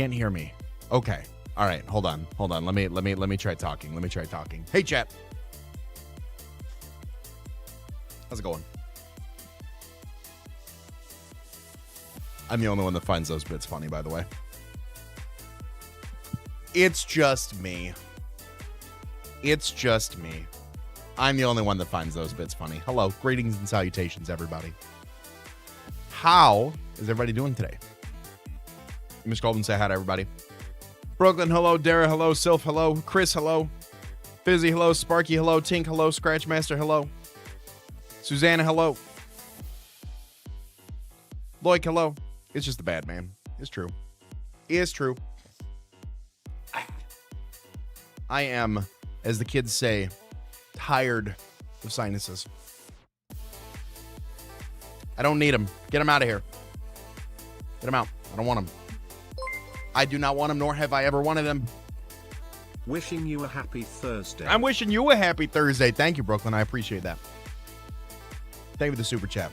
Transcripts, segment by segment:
can't hear me. Okay. All right. Hold on. Let me try talking. Hey, chat. How's it going? I'm the only one that finds those bits funny, by the way. It's just me. I'm the only one that finds those bits funny. Hello. Greetings and salutations, everybody. How is everybody doing today? Miss Golden, say hi to everybody. Brooklyn, hello. Dara, hello. Sylph, hello. Chris, hello. Fizzy, hello. Sparky, hello. Tink, hello. Scratchmaster, hello. Susanna, hello. Loic, hello. It's just the bad man. It's true. It's true. I am, as the kids say, tired of sinuses. I don't need them. Get them out of here. Get them out. I don't want them. I do not want them, nor have I ever wanted them. Wishing you a happy Thursday. I'm wishing you a happy Thursday. Thank you, Brooklyn. I appreciate that. Thank you for the super chat.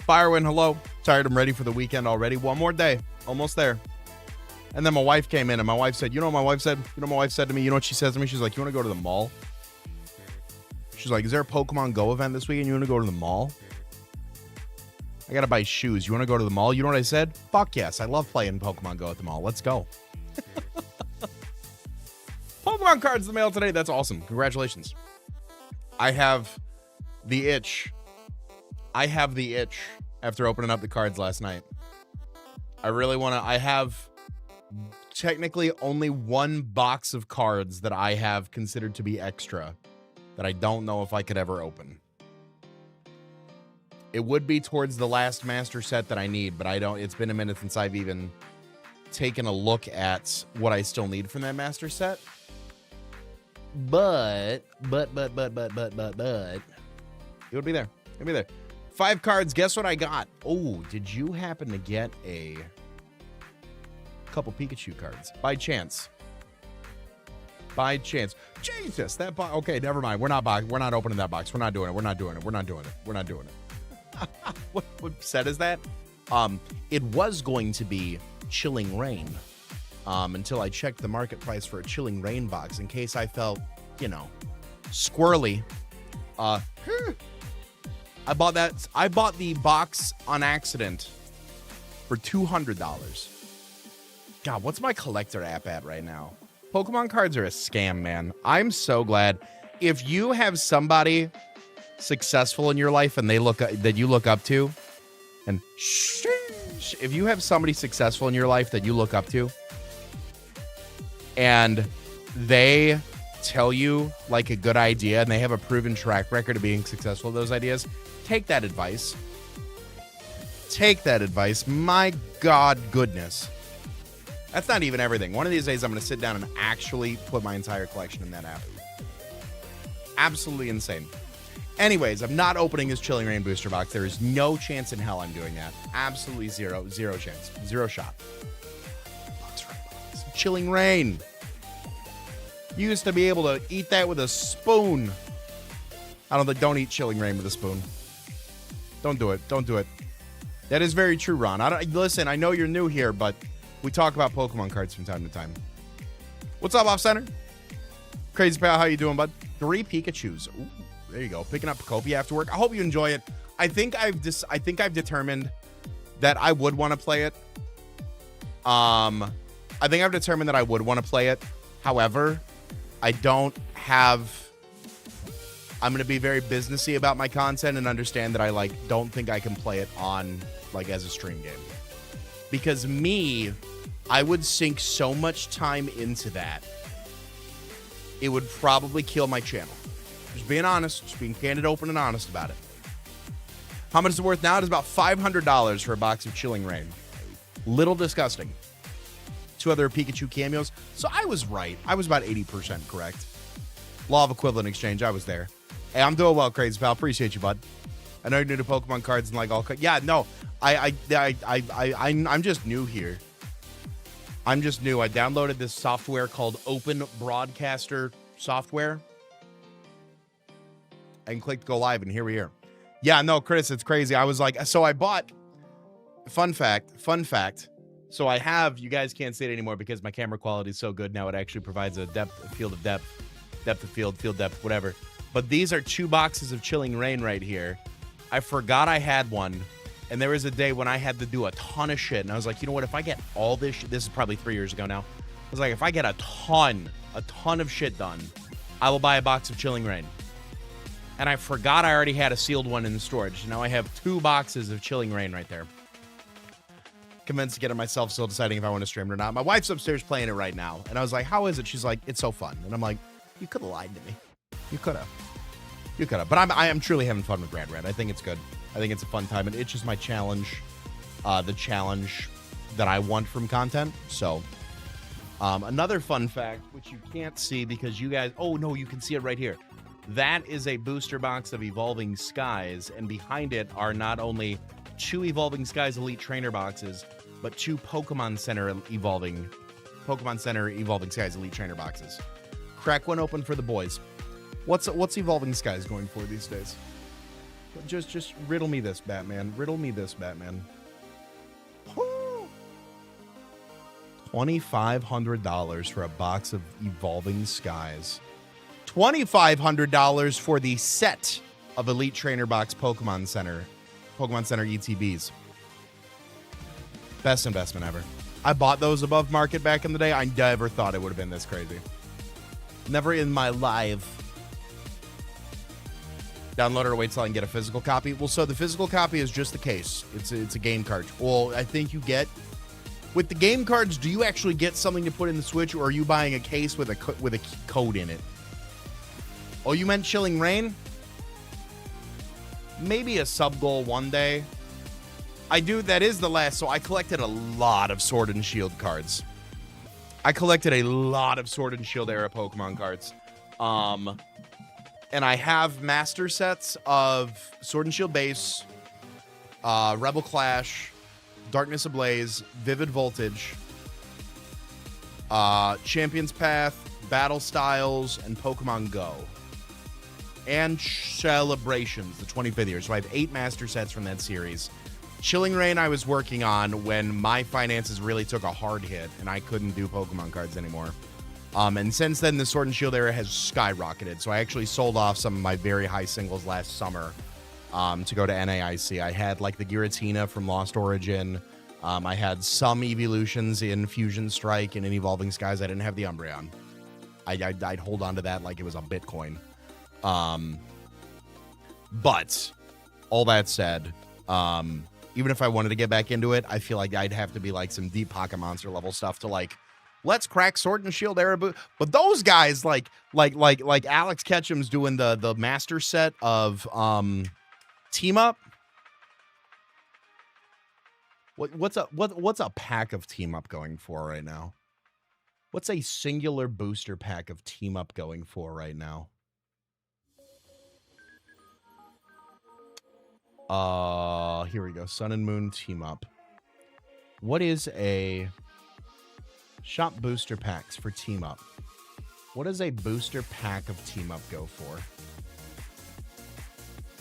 Firewind, hello. Tired. I'm ready for the weekend already. One more day. Almost there. And then my wife came in and my wife said, you know what my wife said? You know what my wife said to me? You know what she says to me? She's like, you want to go to the mall? She's like, is there a Pokemon Go event this weekend? You want to go to the mall? I got to buy shoes. You want to go to the mall? You know what I said? Fuck yes. I love playing Pokemon Go at the mall. Let's go. Pokemon cards in the mail today. That's awesome. Congratulations. I have the itch after opening up the cards last night. I really want to. I have technically only one box of cards that I have considered to be extra that I don't know if I could ever open. It would be towards the last master set that I need, but I don't. It's been a minute since I've even taken a look at what I still need from that master set. But it would be there. It'd be there. 5 cards. Guess what I got? Oh, did you happen to get a couple Pikachu cards by chance? By chance. Jesus, that box. Okay, never mind. We're not opening that box. We're not doing it. What set is that? It was going to be Chilling Rain. Until I checked the market price for a Chilling Rain box in case I felt, squirrely. I bought the box on accident for $200. God, what's my collector app at right now? Pokemon cards are a scam, man. I'm so glad. If you have somebody successful in your life and that you look up to, and if you have somebody successful in your life that you look up to, and they tell you like a good idea and they have a proven track record of being successful with those ideas, take that advice. My God, goodness. That's not even everything. One of these days I'm going to sit down and actually put my entire collection in that app. Absolutely insane. Anyways, I'm not opening this Chilling Rain booster box. There is no chance in hell I'm doing that. Absolutely zero chance. Zero shot. Chilling Rain. You used to be able to eat that with a spoon. Don't eat Chilling Rain with a spoon. Don't do it. That is very true, Ron. Listen, I know you're new here, but we talk about Pokemon cards from time to time. What's up, Off Center? Crazy Pal, how you doing, bud? 3 Pikachus. Ooh, there you go. Picking up Pokopia after work. I hope you enjoy it. I think I've determined that I would want to play it. I think I've determined that I would want to play it. However, I'm going to be very businessy about my content and understand that I don't think I can play it on as a stream game. Because I would sink so much time into that. It would probably kill my channel. Just being honest, just being candid, open, and honest about it. How much is it worth now? It is about $500 for a box of Chilling Rain. Little disgusting. 2 other Pikachu cameos. So I was right. I was about 80% correct. Law of Equivalent Exchange. I was there. Hey, I'm doing well, Crazy Pal. Appreciate you, bud. I know you're new to Pokemon cards and all. Yeah, no. I'm just new here. I'm just new. I downloaded this software called Open Broadcaster software and clicked go live, and here we are. Yeah, no, Chris, it's crazy. I was so I bought. Fun fact. So I have, you guys can't see it anymore because my camera quality is so good now. It actually provides a field of depth of field depth, whatever. But these are 2 boxes of Chilling Reign right here. I forgot I had one. And there was a day when I had to do a ton of shit. And I was like, you know what? If I get all this this is probably 3 years ago now. I was like, if I get a ton of shit done, I will buy a box of Chilling Reign. And I forgot I already had a sealed one in the storage. Now I have 2 boxes of Chilling Reign right there. Convinced to get it myself, still deciding if I want to stream it or not. My wife's upstairs playing it right now. And I was like, how is it? She's like, it's so fun. And I'm like, you could have lied to me. You could have. You could have. But I am truly having fun with Rad Red. I think it's good. I think it's a fun time. And it's just my challenge. The challenge that I want from content. So, another fun fact, which you can't see because you guys... Oh, no, you can see it right here. That is a booster box of Evolving Skies. And behind it are not only 2 Evolving Skies Elite Trainer boxes, but 2 Pokemon Center Evolving Skies Elite Trainer boxes. Crack one open for the boys. What's Evolving Skies going for these days? Just riddle me this, Batman. Riddle me this, Batman. $2,500 for a box of Evolving Skies. $2,500 for the set of Elite Trainer Box Pokemon Center ETBs. Best investment ever. I bought those above market back in the day. I never thought it would have been this crazy. Never in my life. Download it or wait till I can get a physical copy. Well, so the physical copy is just the case. It's a game card. Well, I think you get... With the game cards, do you actually get something to put in the Switch, or are you buying a case with a code in it? Oh, you meant Chilling Reign? Maybe a sub-goal one day. I do. That is the last. So I collected a lot of Sword and Shield cards. I collected a lot of Sword and Shield era Pokemon cards. And I have master sets of Sword and Shield base, Rebel Clash, Darkness Ablaze, Vivid Voltage, Champion's Path, Battle Styles, and Pokemon Go. And Celebrations, the 25th year. So I have 8 master sets from that series. Chilling Reign I was working on when my finances really took a hard hit and I couldn't do Pokemon cards anymore. And since then, the Sword and Shield era has skyrocketed. So I actually sold off some of my very high singles last summer to go to NAIC. I had like the Giratina from Lost Origin. I had some evolutions in Fusion Strike and in Evolving Skies. I didn't have the Umbreon. I'd hold on to that like it was a Bitcoin. But all that said, even if I wanted to get back into it, I feel like I'd have to be like some deep Pocket Monster level stuff to like, let's crack Sword and Shield era boot. But those guys like Alex Ketchum's doing the master set of Team Up. What's a pack of Team Up going for right now? What's a singular booster pack of Team Up going for right now? Here we go. Sun and Moon Team Up. What is a shop booster packs for Team Up? What does a booster pack of Team Up go for?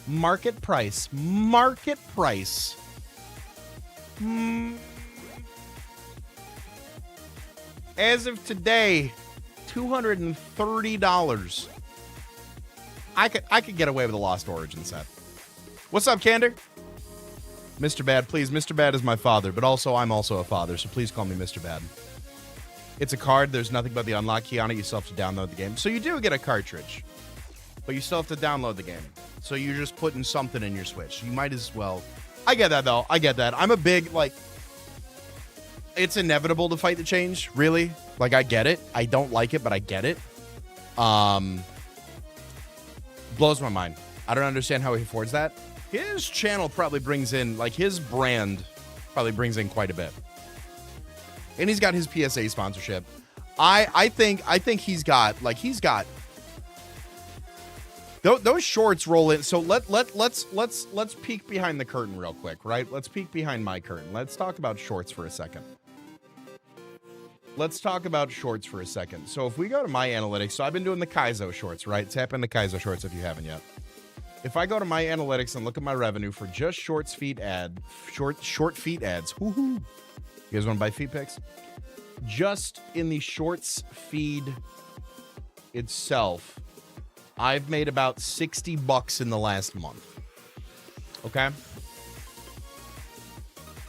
Market price. Market price. As of today, $230. I could get away with a Lost Origin set. What's up, Candor? Mr. Bad, please. Mr. Bad is my father, but also I'm also a father, so please call me Mr. Bad. It's a card. There's nothing but the unlock key on it. You still have to download the game. So you do get a cartridge, but you still have to download the game. So you're just putting something in your Switch. You might as well. I get that, though. I get that. I'm a big, like, it's inevitable to fight the change, really. Like, I get it. I don't like it, but I get it. Blows my mind. I don't understand how he affords that. His channel probably brings in, like, his brand probably brings in quite a bit. And he's got his PSA sponsorship. I think he's got those shorts roll in. So let's peek behind the curtain real quick, right? Let's peek behind my curtain. Let's talk about shorts for a second. So if we go to my analytics, so I've been doing the Kaizo shorts, right? Tap into Kaizo shorts if you haven't yet. If I go to my analytics and look at my revenue for just short feet ads, woohoo. You guys want to buy feed pics? Just in the shorts feed itself, I've made about $60 in the last month. Okay?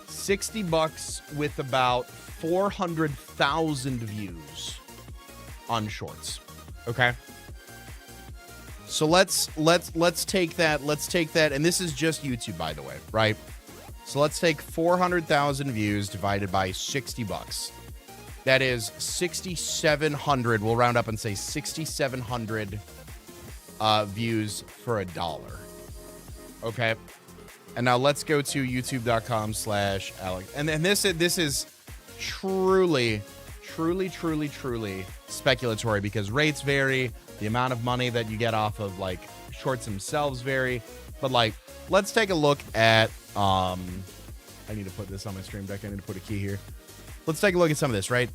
$60 with about 400,000 views on shorts. Okay? So let's take that, and this is just YouTube, by the way, right? So let's take 400,000 views divided by $60. That is 6,700. We'll round up and say 6,700 views for $1. Okay. And now let's go to youtube.com/Alex. And this is truly speculatory because rates vary. The amount of money that you get off of like shorts themselves vary. But like, let's take a look at, I need to put this on my stream deck. I need to put a key here. Let's take a look at some of this, right?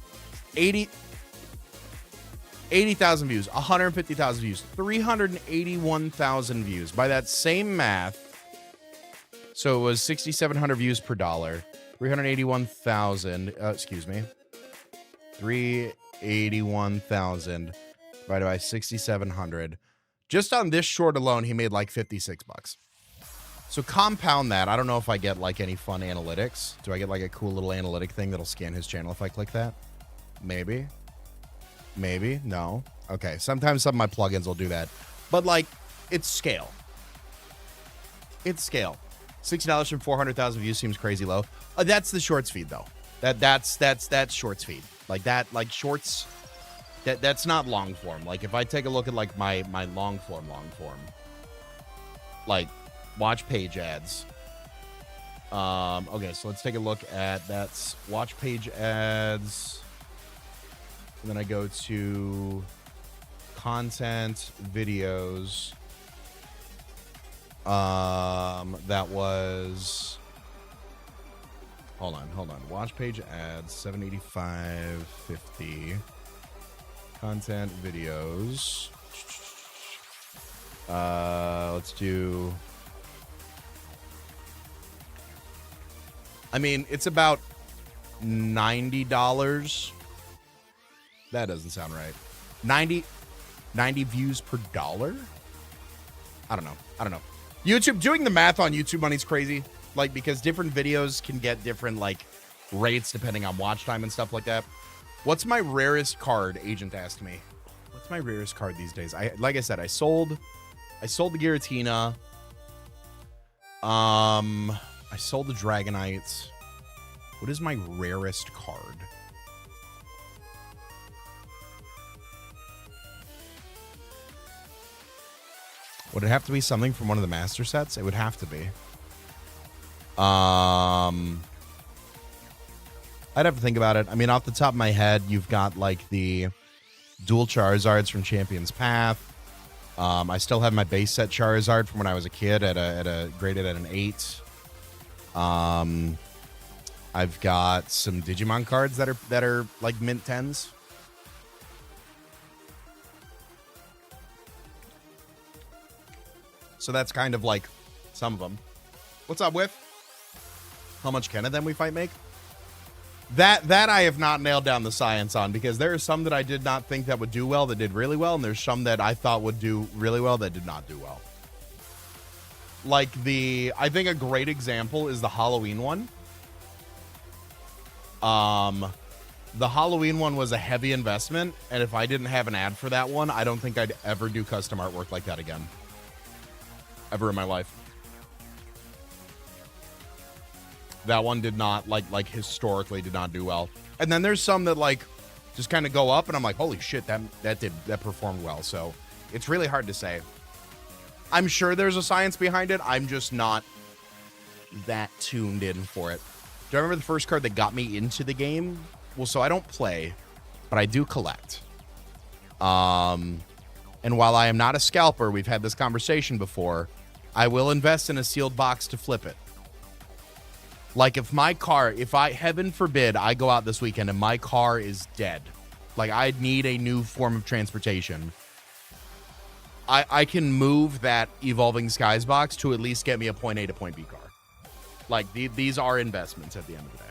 80,000 views, 150,000 views, 381,000 views. By that same math, so it was 6,700 views per $1. 381,000, 381,000 divided by 6,700. Just on this short alone, he made like $56. So compound that. I don't know if I get like any fun analytics. Do I get like a cool little analytic thing that'll scan his channel if I click that? Maybe. No. Okay. Sometimes some of my plugins will do that. But like, it's scale. $60 from 400,000 views seems crazy low. That's the shorts feed though. That's shorts feed. Like that, like shorts. That's not long form. Like if I take a look at like my long form, like watch page ads. Okay, so let's take a look at that's watch page ads. And then I go to content videos. That was, hold on. Watch page ads, 785.50. Content videos. Let's do, I mean, it's about $90. That doesn't sound right. 90 views per $1? I don't know. YouTube, doing the math on YouTube money's crazy. Like, because different videos can get different, like, rates depending on watch time and stuff like that. What's my rarest card? Agent asked me. What's my rarest card these days? Like I said, I sold the Giratina. I sold the Dragonite. What is my rarest card? Would it have to be something from one of the master sets? It would have to be. I'd have to think about it. I mean, off the top of my head, you've got like the dual Charizards from Champion's Path. I still have my base set Charizard from when I was a kid at a graded at an 8. I've got some Digimon cards that are like mint 10s. So that's kind of like some of them. What's up, Whiff? How much can of them we fight make? That I have not nailed down the science on, because there are some that I did not think that would do well that did really well, and there's some that I thought would do really well that did not do well. Like I think a great example is the Halloween one. The Halloween one was a heavy investment, and if I didn't have an ad for that one, I don't think I'd ever do custom artwork like that again. Ever in my life. That one did not, like historically did not do well. And then there's some that like just kind of go up and I'm like, holy shit, that performed well. So it's really hard to say. I'm sure there's a science behind it. I'm just not that tuned in for it. Do I remember the first card that got me into the game? Well, so I don't play, but I do collect. And while I am not a scalper, we've had this conversation before, I will invest in a sealed box to flip it. Like if heaven forbid, I go out this weekend and my car is dead, like I'd need a new form of transportation, I can move that Evolving Skies box to at least get me a point A to point B car. Like these are investments at the end of the day.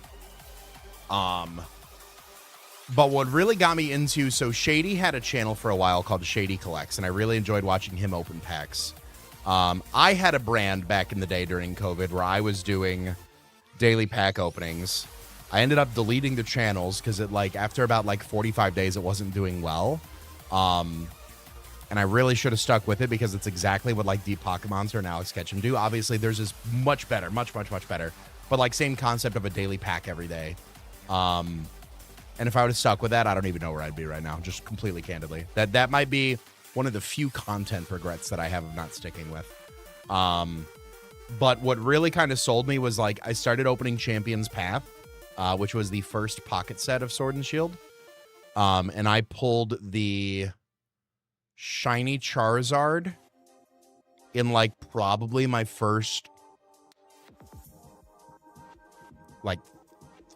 But what really got me into, so Shady had a channel for a while called Shady Collects, and I really enjoyed watching him open packs. I had a brand back in the day during COVID where I was doing daily pack openings. I ended up deleting the channels because it after about 45 days, it wasn't doing well. And I really should have stuck with it because it's exactly what Deep Pocket Monster and Alex Ketchum do. Obviously, theirs is much better, much better. But same concept of a daily pack every day. And if I would have stuck with that, I don't even know where I'd be right now, just completely candidly. That might be one of the few content regrets that I have of not sticking with. But what really kind of sold me was I started opening Champion's Path, which was the first pocket set of Sword and Shield. And I pulled the shiny Charizard in probably my first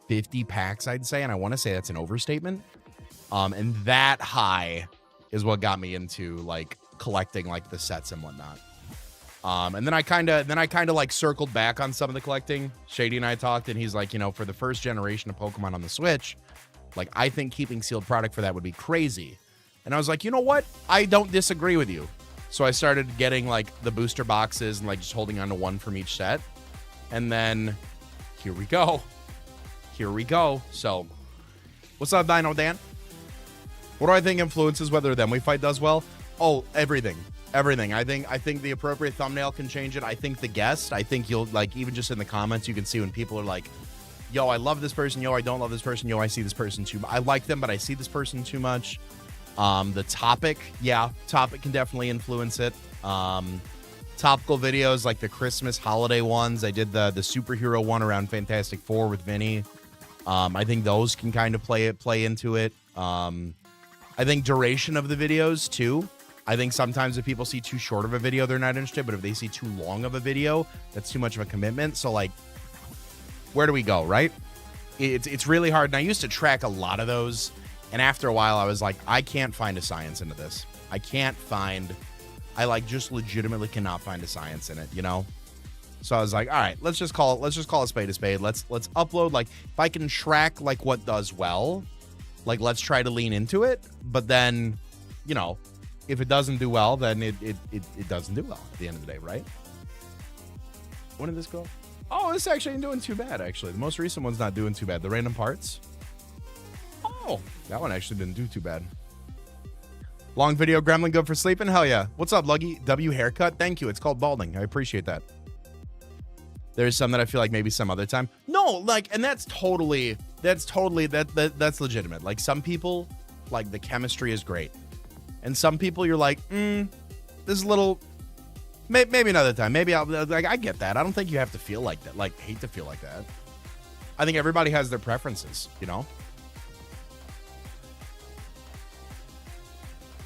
50 packs, I'd say, and I want to say that's an overstatement. And that high is what got me into collecting the sets and whatnot. And then I kind of circled back on some of the collecting. Shady and I talked, and he's for the first generation of Pokemon on the Switch, I think keeping sealed product for that would be crazy. And I was like, you know what? I don't disagree with you. So I started getting the booster boxes and just holding on to one from each set. And then here we go. So, what's up, Dino Dan? What do I think influences whether Then We Fight does well? Oh, everything. I think the appropriate thumbnail can change it. I think the guest. I think you'll even just in the comments, you can see when people are yo, I love this person. Yo, I don't love this person. Yo, I see this person too. I like them, but I see this person too much. The topic can definitely influence it. Topical videos like the Christmas holiday ones. I did the superhero one around Fantastic Four with Vinny. I think those can kind of play into it. I think duration of the videos too. I think sometimes if people see too short of a video, they're not interested. But if they see too long of a video, that's too much of a commitment. So where do we go, right? It's really hard. And I used to track a lot of those. And after a while, I was I can't find a science into this. I just legitimately cannot find a science in it, So I was all right, let's just call a spade a spade. Let's upload, if I can track what does well, let's try to lean into it. But then, if it doesn't do well, then it doesn't do well at the end of the day, right? When did this go? Oh, this actually ain't doing too bad, actually. The most recent one's not doing too bad. The random parts. Oh, that one actually didn't do too bad. Long video, Gremlin good for sleeping? Hell yeah. What's up, Luggy? W haircut? Thank you. It's called balding. I appreciate that. There's some that I feel maybe some other time. No, and that's legitimate. Some people, the chemistry is great. And some people you're this is a little, maybe another time. Maybe I get that. I don't think you have to feel like that. Hate to feel like that. I think everybody has their preferences,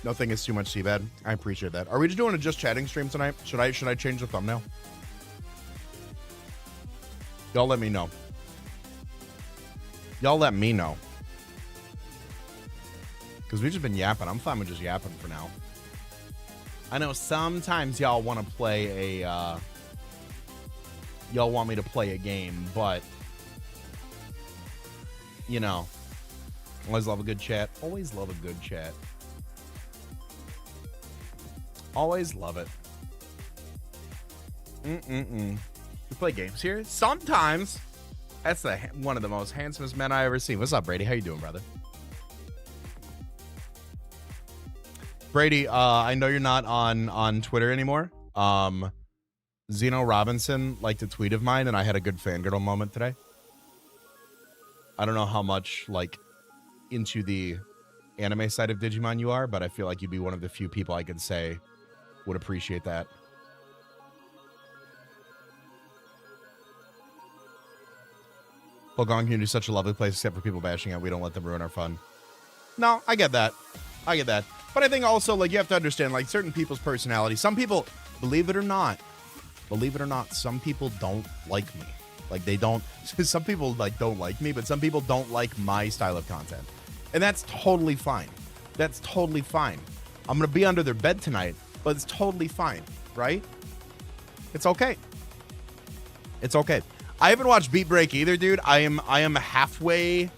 Nothing is too much CBAD. I appreciate that. Are we just doing a just chatting stream tonight? Should I change the thumbnail? Y'all let me know. Because we've just been yapping. I'm fine with just yapping for now. I know sometimes y'all want to play a... y'all want me to play a game, but... Always love a good chat. Always love a good chat. Always love it. We play games here? Sometimes. That's one of the most handsomest men I ever seen. What's up, Brady? How you doing, brother? Brady, I know you're not on Twitter anymore. Zeno Robinson liked a tweet of mine, and I had a good fangirl moment today. I don't know how much, into the anime side of Digimon you are, but I feel you'd be one of the few people I could say would appreciate that. Pokemon community is such a lovely place, except for people bashing out. We don't let them ruin our fun. No, I get that. But I think also, you have to understand, certain people's personalities. Some people, believe it or not, some people don't like me. They don't, some people, don't like me, but some people don't like my style of content. And that's totally fine. I'm going to be under their bed tonight, but it's totally fine, right? It's okay. I haven't watched Beat Break either, dude. I am halfway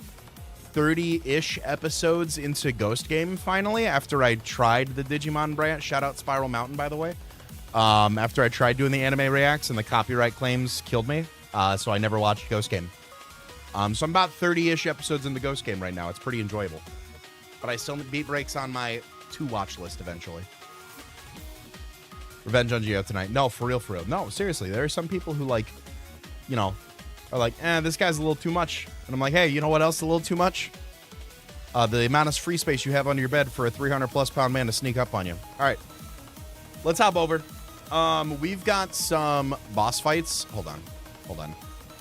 30-ish episodes into Ghost Game finally after I tried the Digimon branch. Shout out Spiral Mountain, by the way. After I tried doing the anime reacts and the copyright claims killed me, so I never watched Ghost Game. So I'm about 30-ish episodes into Ghost Game right now. It's pretty enjoyable. But I still need Beat Breaks on my to-watch list eventually. Revenge on Geo tonight. No, for real, for real. No, seriously. There are some people who, like, you know, are like, this guy's a little too much. And I'm like, hey, you know what else is a little too much? The amount of free space you have under your bed for a 300-plus pound man to sneak up on you. All right. Let's hop over. We've got some boss fights. Hold on.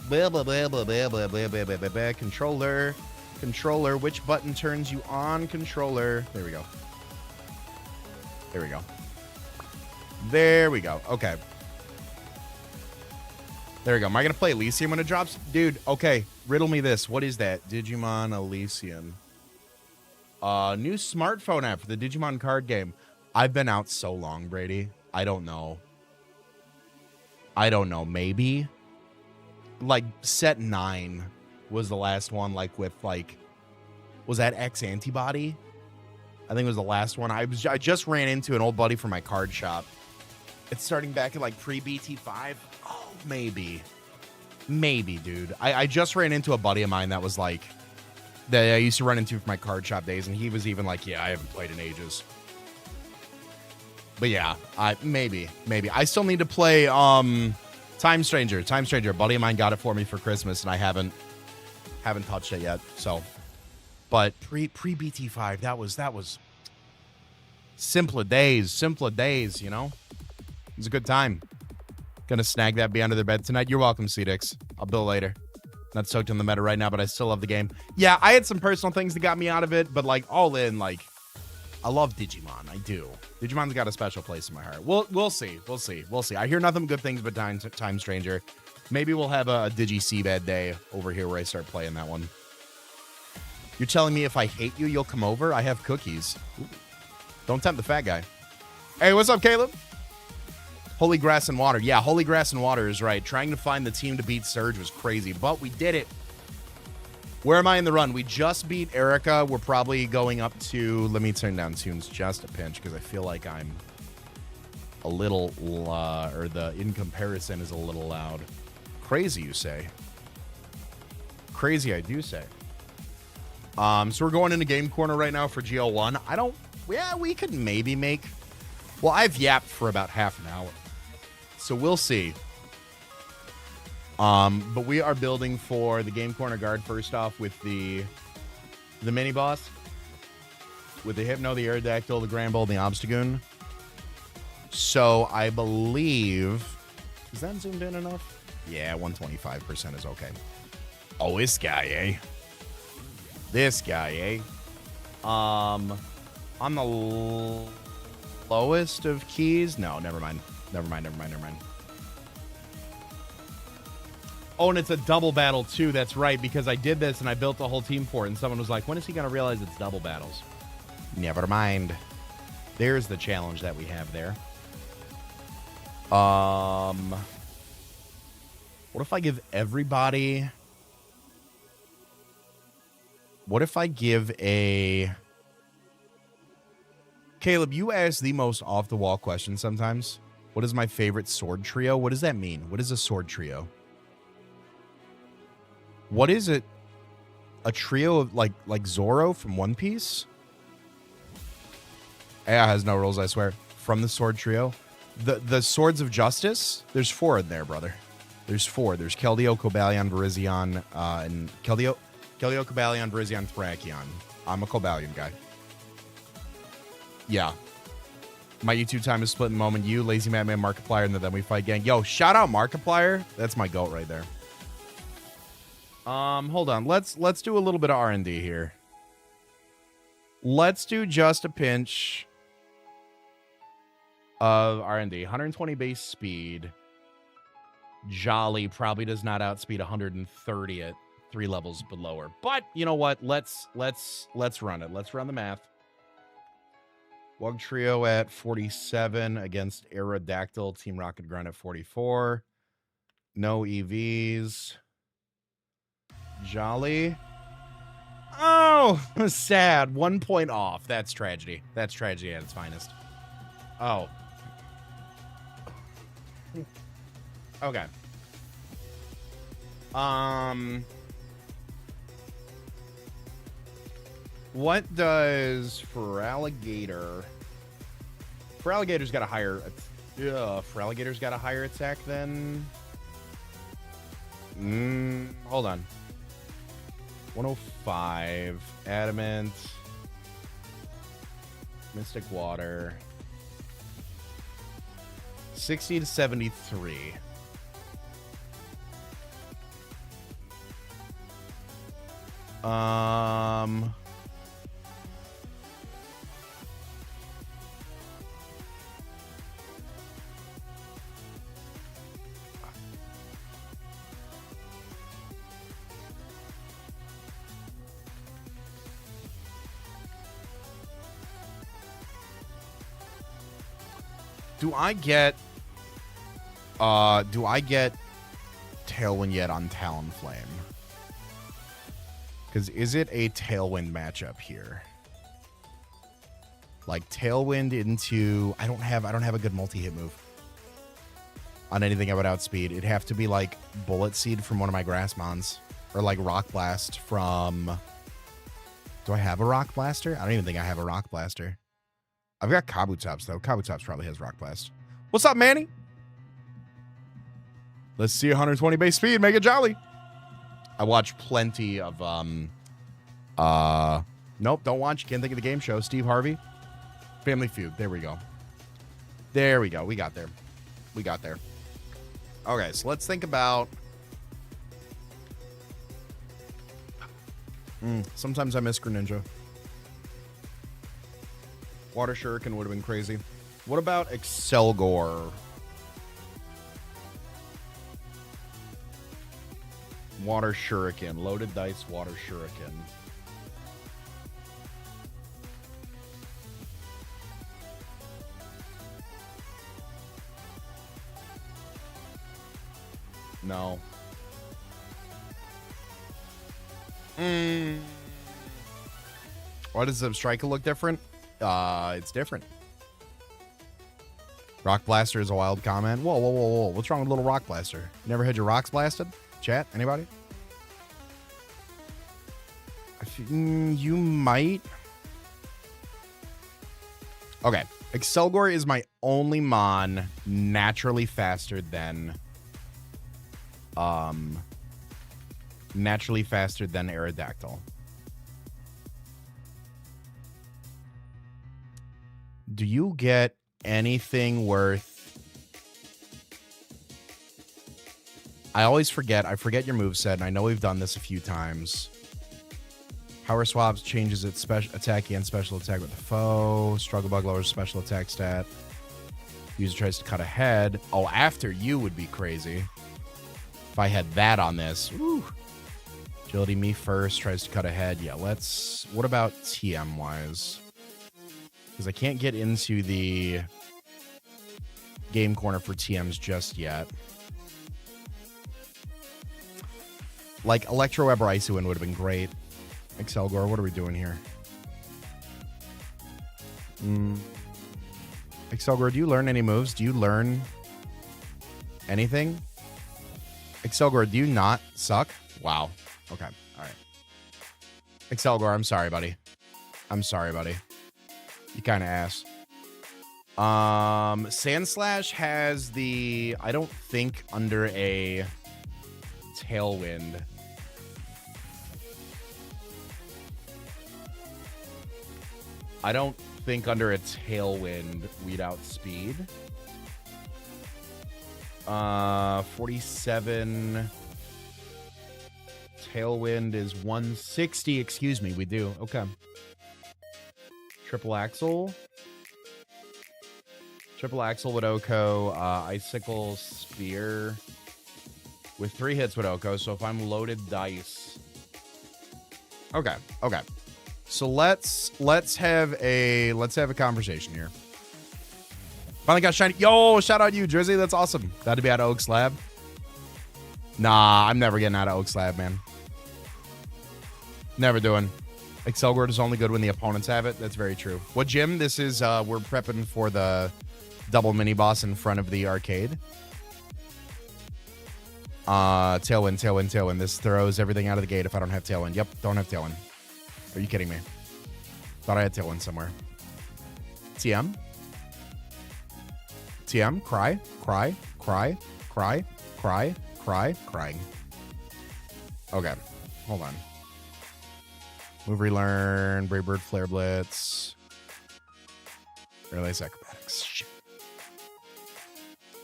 Blah, blah, blah, blah, blah, blah, blah, blah, blah, blah, blah. Controller. Which button turns you on? Controller. There we go. Okay. There we go. Am I going to play Elysium when it drops? Dude, okay. Riddle me this. What is that? Digimon Elysium. New smartphone app for the Digimon card game. I've been out so long, Brady. I don't know. Maybe. Like, set 9 was the last one, like, with, like, was that X Antibody? I think it was the last one. I just ran into an old buddy from my card shop. It's starting back at, like, pre-BT5. Oh, maybe, dude. I just ran into a buddy of mine that was, like, that I used to run into for my card shop days, and he was even like, yeah, I haven't played in ages. But yeah, maybe. I still need to play Time Stranger. A buddy of mine got it for me for Christmas, and I haven't touched it yet. So, but pre BT5, that was simpler days. You know, it was a good time. Gonna snag that, be under their bed tonight. You're welcome, CDix. I'll bill later. Not soaked in the meta right now, but I still love the game. Yeah, I had some personal things that got me out of it, but like all in, like I love Digimon. I do. Digimon's got a special place in my heart. We'll see. I hear nothing but good things but Time Stranger. Maybe we'll have a Digi CBAD day over here where I start playing that one. You're telling me if I hate you, you'll come over? I have cookies. Ooh. Don't tempt the fat guy. Hey, what's up, Caleb? Holy Grass and Water. Yeah, Holy Grass and Water is right. Trying to find the team to beat Surge was crazy, but we did it. Where am I in the run? We just beat Erica. We're probably going up to... Let me turn down tunes just a pinch because I feel like I'm a little... or the in comparison is a little loud. Crazy, you say? Crazy, I do say. So we're going into Game Corner right now for GL1. I don't... Yeah, we could maybe make... Well, I've yapped for about half an hour. So we'll see. But we are building for the Game Corner guard first off with the mini boss. With the Hypno, the Aerodactyl, the Granbull, the Obstagoon. So I believe... Is that zoomed in enough? Yeah, 125% is okay. Oh, this guy, eh? This guy, eh? On the lowest of keys? No, never mind. Oh, and it's a double battle, too. That's right, because I did this and I built the whole team for it, and someone was like, when is he going to realize it's double battles? Never mind. There's the challenge that we have there. What if I give everybody... What if I give a... Caleb, you ask the most off-the-wall questions sometimes. What is my favorite sword trio? What does that mean? What is a sword trio? What is it? A trio of like Zoro from One Piece? AI has no rules, I swear. From the sword trio. The Swords of Justice? There's 4 in there, brother. There's 4. There's Keldeo, Cobalion, Virizion, and Keldeo, Cobalion, Virizion, Thrakion. I'm a Cobalion guy. Yeah. My YouTube time is split in the moment. You, Lazy Madman, Markiplier, and then we fight gang. Yo, shout out Markiplier. That's my goat right there. Hold on. Let's do a little bit of R&D here. Let's do just a pinch of R&D. 120 base speed. Jolly probably does not outspeed 130 at 3 levels below her. But you know what? Let's run it. Let's run the math. Wug Trio at 47 against Aerodactyl. Team Rocket Grunt at 44. No EVs. Jolly. Oh, sad. 1 point off. That's tragedy. That's tragedy at its finest. Oh. Okay. What does Feraligator? Feraligator's got a higher. Feraligator's got a higher attack than. Hold on. 105. Adamant. Mystic Water. 60 to 73. Do I get Tailwind yet on Talonflame? Because is it a Tailwind matchup here? Like Tailwind into I don't have a good multi-hit move on anything I would outspeed. It'd have to be like Bullet Seed from one of my Grassmons. Or like Rock Blast from. Do I have a Rock Blaster? I don't even think I have a Rock Blaster. I've got Kabutops, though. Kabutops probably has Rock Blast. What's up, Manny? Let's see 120 base speed. Make it jolly. I watch plenty of, nope, don't watch. Can't think of the game show. Steve Harvey. Family Feud. There we go. There we go. We got there. We got there. Okay, so let's think about. Sometimes I miss Greninja. Water Shuriken would have been crazy. What about Excelgor? Water Shuriken. Loaded dice Water Shuriken. No. Why does the Striker look different? It's different. Rock Blaster is a wild comment. Whoa, whoa, whoa, whoa. What's wrong with little Rock Blaster? Never had your rocks blasted? Chat? Anybody? You might. Okay. Excelgor is my only mon naturally faster than Aerodactyl. Do you get anything worth? I always forget. I forget your moveset, and I know we've done this a few times. Power Swaps changes its special attack and special attack with the foe. Struggle Bug lowers special attack stat. User tries to cut ahead. Oh, after you would be crazy. If I had that on this. Woo. Agility me first. Tries to cut ahead. Yeah, let's. What about TM wise? Because I can't get into the game corner for TMs just yet. Like Electro Web or Isowind would have been great. Excelgor, what are we doing here? Excelgor, do you learn any moves? Do you learn anything? Excelgor, do you not suck? Wow. Okay. All right. Excelgor, I'm sorry, buddy. I'm sorry, buddy. You kind of ass. Sandslash has the, I don't think under a Tailwind. I don't think under a Tailwind we'd outspeed. 47. Tailwind is 160. Excuse me, we do. Okay. Triple Axle. Triple Axle with Oko. Icicle Spear. With 3 hits with Oko. So if I'm loaded dice. Okay. Okay. So let's have a conversation here. Finally got shiny. Yo, shout out to you, Drizzy. That's awesome. Glad to be at Oak Slab. Nah, I'm never getting out of Oak Slab, man. Never doing. Excel Grid is only good when the opponents have it. That's very true. What gym? This is, we're prepping for the double mini boss in front of the arcade. Tailwind, tailwind, tailwind. This throws everything out of the gate if I don't have tailwind. Yep, don't have tailwind. Are you kidding me? Thought I had tailwind somewhere. TM. TM, cry, cry, cry, cry, cry, cry, crying. Okay, hold on. Move, relearn, Brave Bird, Flare Blitz. Release acrobatics. Shit.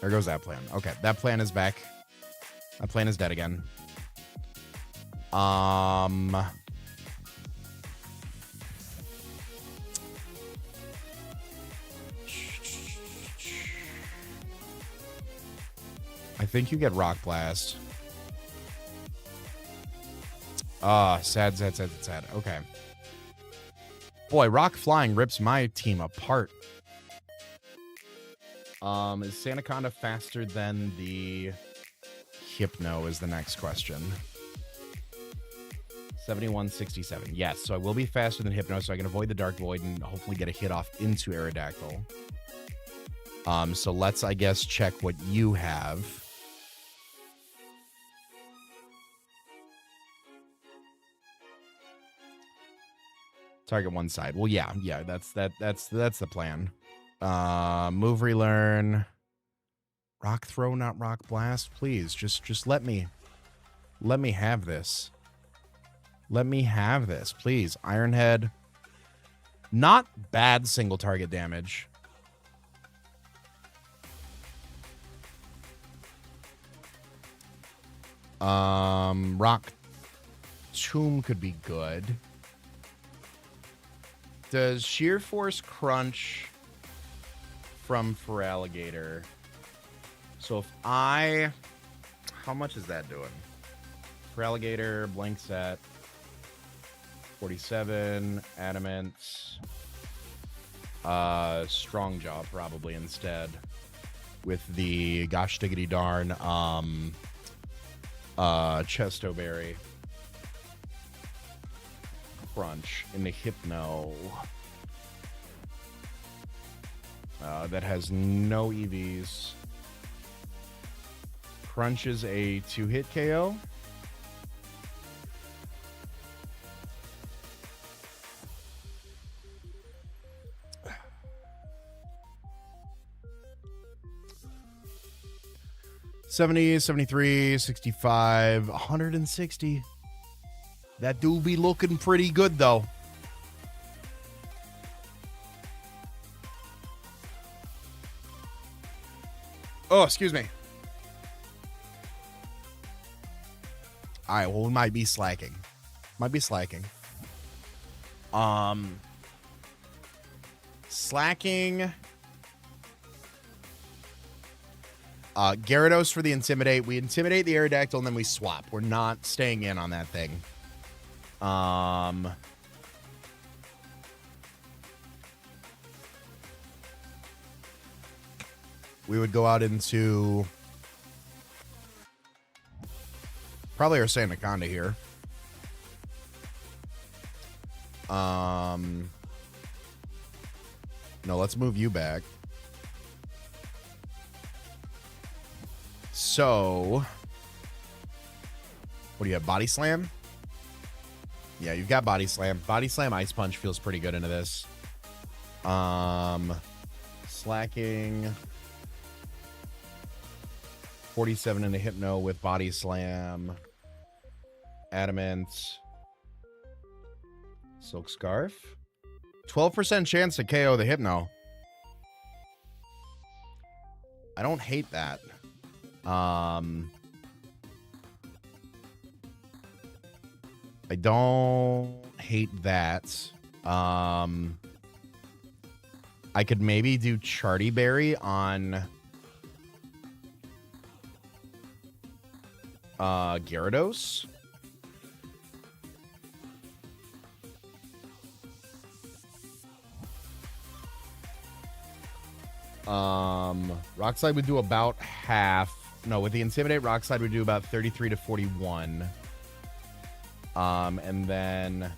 There goes that plan. Okay, that plan is back. That plan is dead again. I think you get Rock Blast. Sad. Okay. Boy, Rock Flying rips my team apart. Is Sandaconda faster than the Hypno is the next question. 71-67. Yes, so I will be faster than Hypno, so I can avoid the Dark Void and hopefully get a hit off into Aerodactyl. So let's, I guess, check what you have. Target one side. Well, yeah, that's the plan. Move, relearn. Rock throw, not rock blast. Please, just let me have this. Let me have this, please. Iron Head. Not bad single target damage. Rock Tomb could be good. Does Sheer Force Crunch from Feraligatr? So if I... How much is that doing? Feraligatr, blank set. 47, Adamant. Strong Jaw probably instead. With the gosh diggity darn Chesto Berry. Crunch in the Hypno. That has no EVs. Crunch is a 2-hit KO. $70, $73, $65, $160. That do be looking pretty good, though. Oh, excuse me. All right, well, we might be slacking. Slacking. Gyarados for the Intimidate. We intimidate the Aerodactyl, and then we swap. We're not staying in on that thing. We would go out into probably our Sandaconda here. No, let's move you back. So, what do you have? Body Slam? Yeah, you've got Body Slam. Body Slam Ice Punch feels pretty good into this. Slacking. 47 in a Hypno with Body Slam. Adamant. Silk Scarf. 12% chance to KO the Hypno. I don't hate that. I don't hate that. I could maybe do Charty Berry on Gyarados. Rock Slide would do about half. No, with the Intimidate Rock Slide, we do about 33 to 41. And then...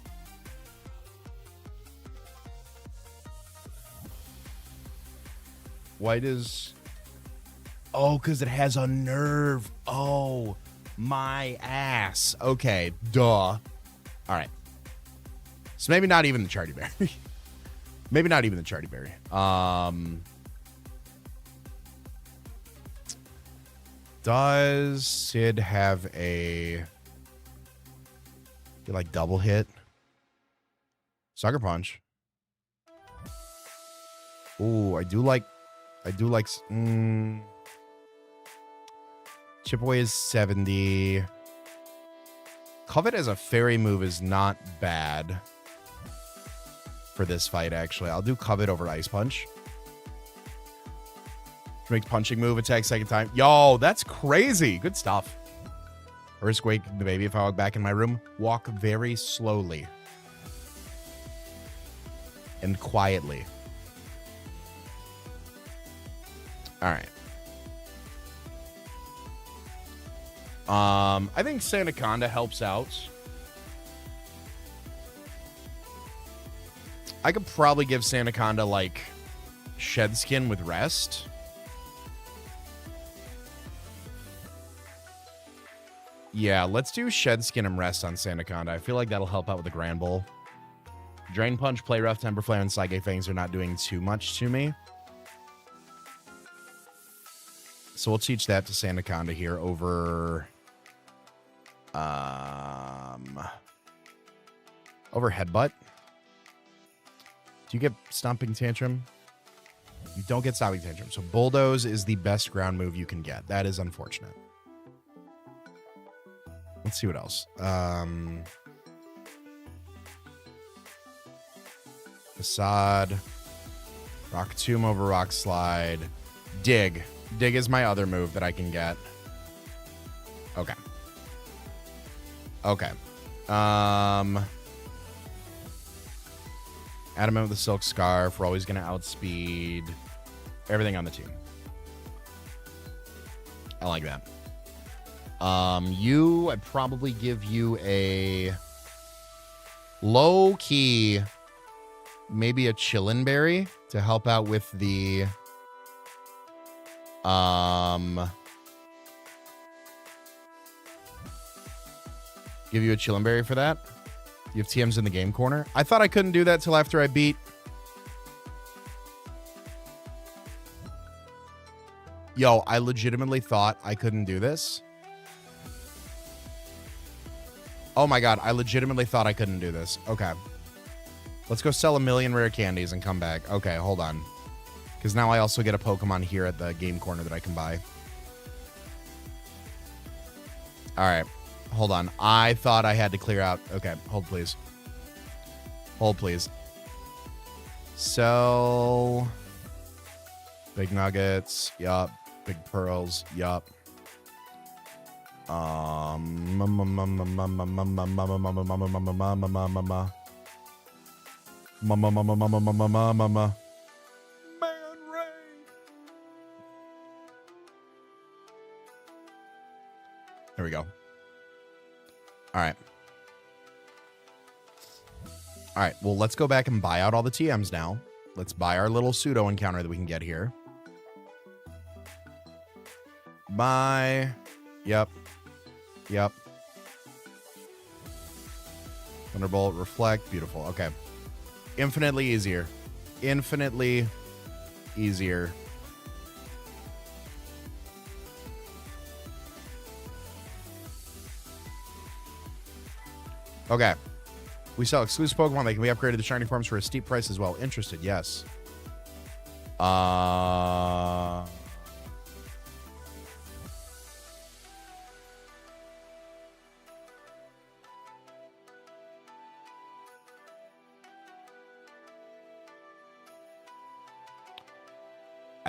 White is... Oh, because it has a nerve. Oh, my ass. Okay, duh. All right. So maybe not even the Charty Berry. Maybe not even the Charty Berry. Does Sid have a like double hit? Sucker Punch. Ooh, I do like Chip Away is 70. Covet as a fairy move is not bad for this fight, actually. I'll do Covet over Ice Punch. Make punching move, attack second time. Yo, that's crazy. Good stuff. Earthquake the baby. If I walk back in my room, walk very slowly and quietly. All right. I think Sandaconda helps out. I could probably give Sandaconda like Shed Skin with Rest. Yeah, let's do Shed Skin and Rest on Sandaconda. I feel like that'll help out with the Grand Bull. Drain Punch, Play Rough, Temper Flare, and Psychic Fangs are not doing too much to me. So we'll teach that to Sandaconda here over... over Headbutt. Do you get Stomping Tantrum? You don't get Stomping Tantrum. So Bulldoze is the best ground move you can get. That is unfortunate. Let's see what else. Facade. Rock Tomb over Rock Slide. Dig. Dig is my other move that I can get. Okay. Okay. Adamant with the Silk Scarf. We're always going to outspeed everything on the team. I like that. I'd probably give you a low key, maybe a Chillin' Berry to help out with the give you a Chillin' Berry for that. You have TMs in the game corner. I thought I couldn't do that till after I beat. Yo, I legitimately thought I couldn't do this. Oh my god, I legitimately thought I couldn't do this. Okay. Let's go sell 1,000,000 rare candies and come back. Okay, hold on. Because now I also get a Pokemon here at the game corner that I can buy. Alright. Hold on. I thought I had to clear out. Okay, hold please. Hold please. So... Big Nuggets. Yup. Big Pearls. Yup. There we go. All right. All right. Well, let's go back and buy out all the TMs now. Let's buy our little pseudo encounter that we can get here. Buy. Yep. Yep. Thunderbolt, Reflect. Beautiful. Okay. Infinitely easier. Infinitely easier. Okay. We sell exclusive Pokemon that can be upgraded to shiny forms for a steep price as well. Interested, yes. I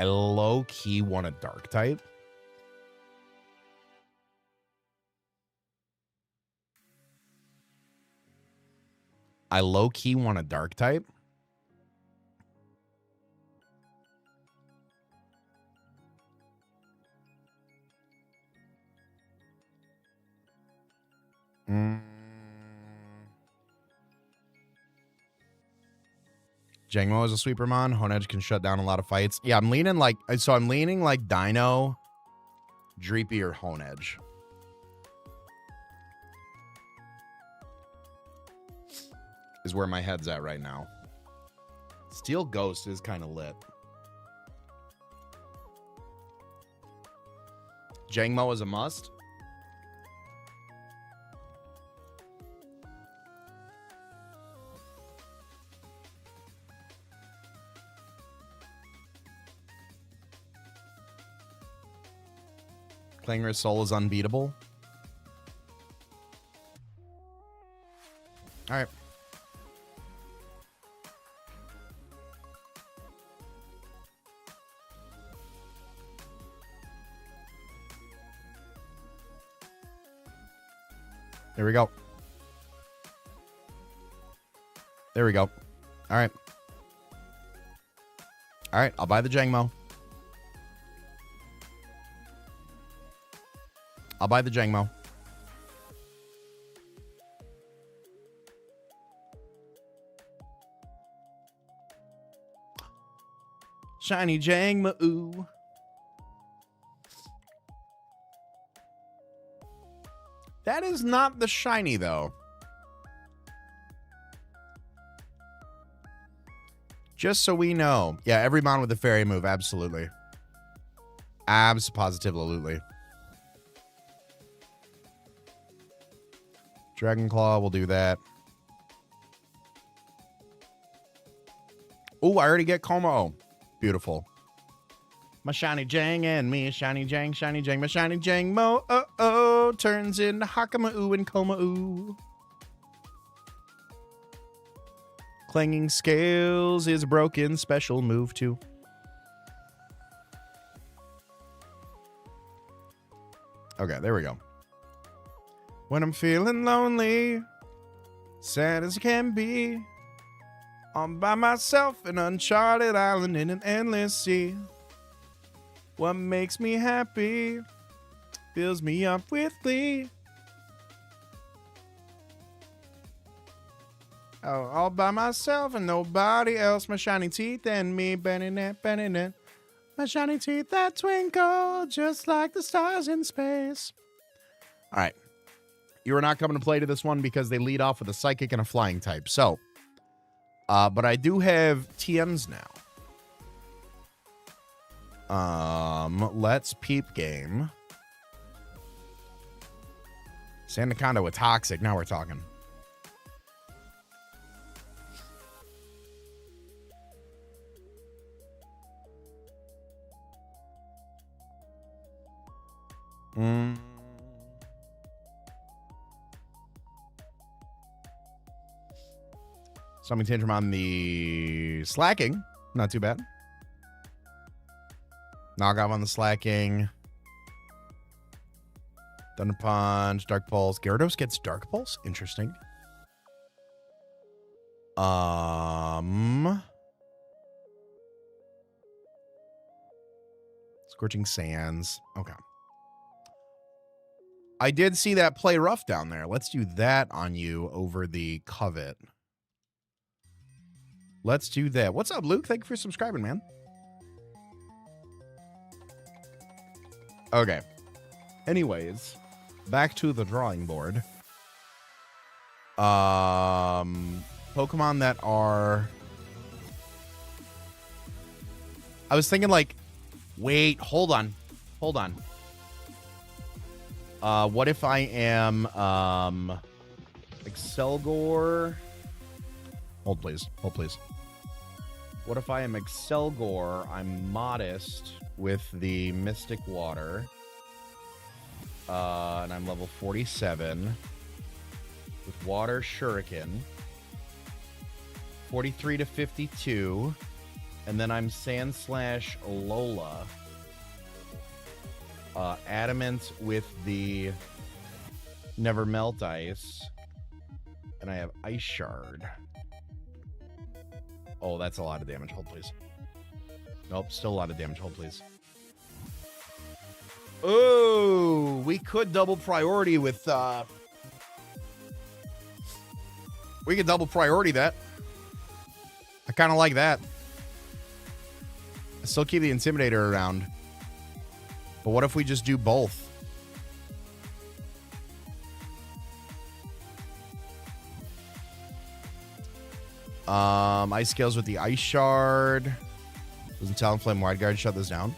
low-key want a Dark type. I low-key want a Dark type. Jangmo is a sweepermon. Honedge can shut down a lot of fights. Yeah, I'm leaning like Dino, Dreepy, or Honedge. Is where my head's at right now. Steel Ghost is kind of lit. Jangmo is a must. Klingler's Soul is unbeatable. All right. There we go. There we go. All right. All right, I'll buy the Jangmo. I'll buy the Jangmo. Shiny Jangmo, ooh. That is not the shiny, though. Just so we know. Yeah, every mon with a fairy move, absolutely. Positively. Dragon Claw will do that. Oh, I already get Como. Beautiful. My shiny Jang and me, shiny Jang, my shiny Jangmo, oh, turns into Hakama-oo and Koma-oo. Clanging Scales is broken, special move too. Okay, there we go. When I'm feeling lonely, sad as can be, all by myself, an uncharted island in an endless sea. What makes me happy fills me up with glee. Oh, all by myself and nobody else. My shiny teeth and me, Benny. My shiny teeth that twinkle just like the stars in space. All right. You are not coming to play to this one because they lead off with a psychic and a flying type. So, but I do have TMs now. Let's peep game. Sandaconda with Toxic. Now we're talking. Something Tantrum on the slacking. Not too bad. Knockoff on the slacking. Thunder Punch, Dark Pulse. Gyarados gets Dark Pulse? Interesting. Scorching Sands. Okay. I did see that play rough down there. Let's do that on you over the Covet. Let's do that. What's up, Luke? Thank you for subscribing, man. Okay. Anyways, back to the drawing board. Pokemon that are... I was thinking like... Wait, hold on. What if I am Excelgor? Hold please. What if I am Excelgor? I'm Modest with the Mystic Water. And I'm level 47 with Water Shuriken. 43 to 52. And then I'm Sandslash Lola. Adamant with the Never Melt Ice. And I have Ice Shard. Oh, that's a lot of damage. Hold, please. Nope, still a lot of damage. Hold, please. Oh, we could double priority with... We could double priority that. I kind of like that. I still keep the Intimidator around. But what if we just do both? Ice Scales with the Ice Shard. Doesn't Talonflame Wide Guard shut this down?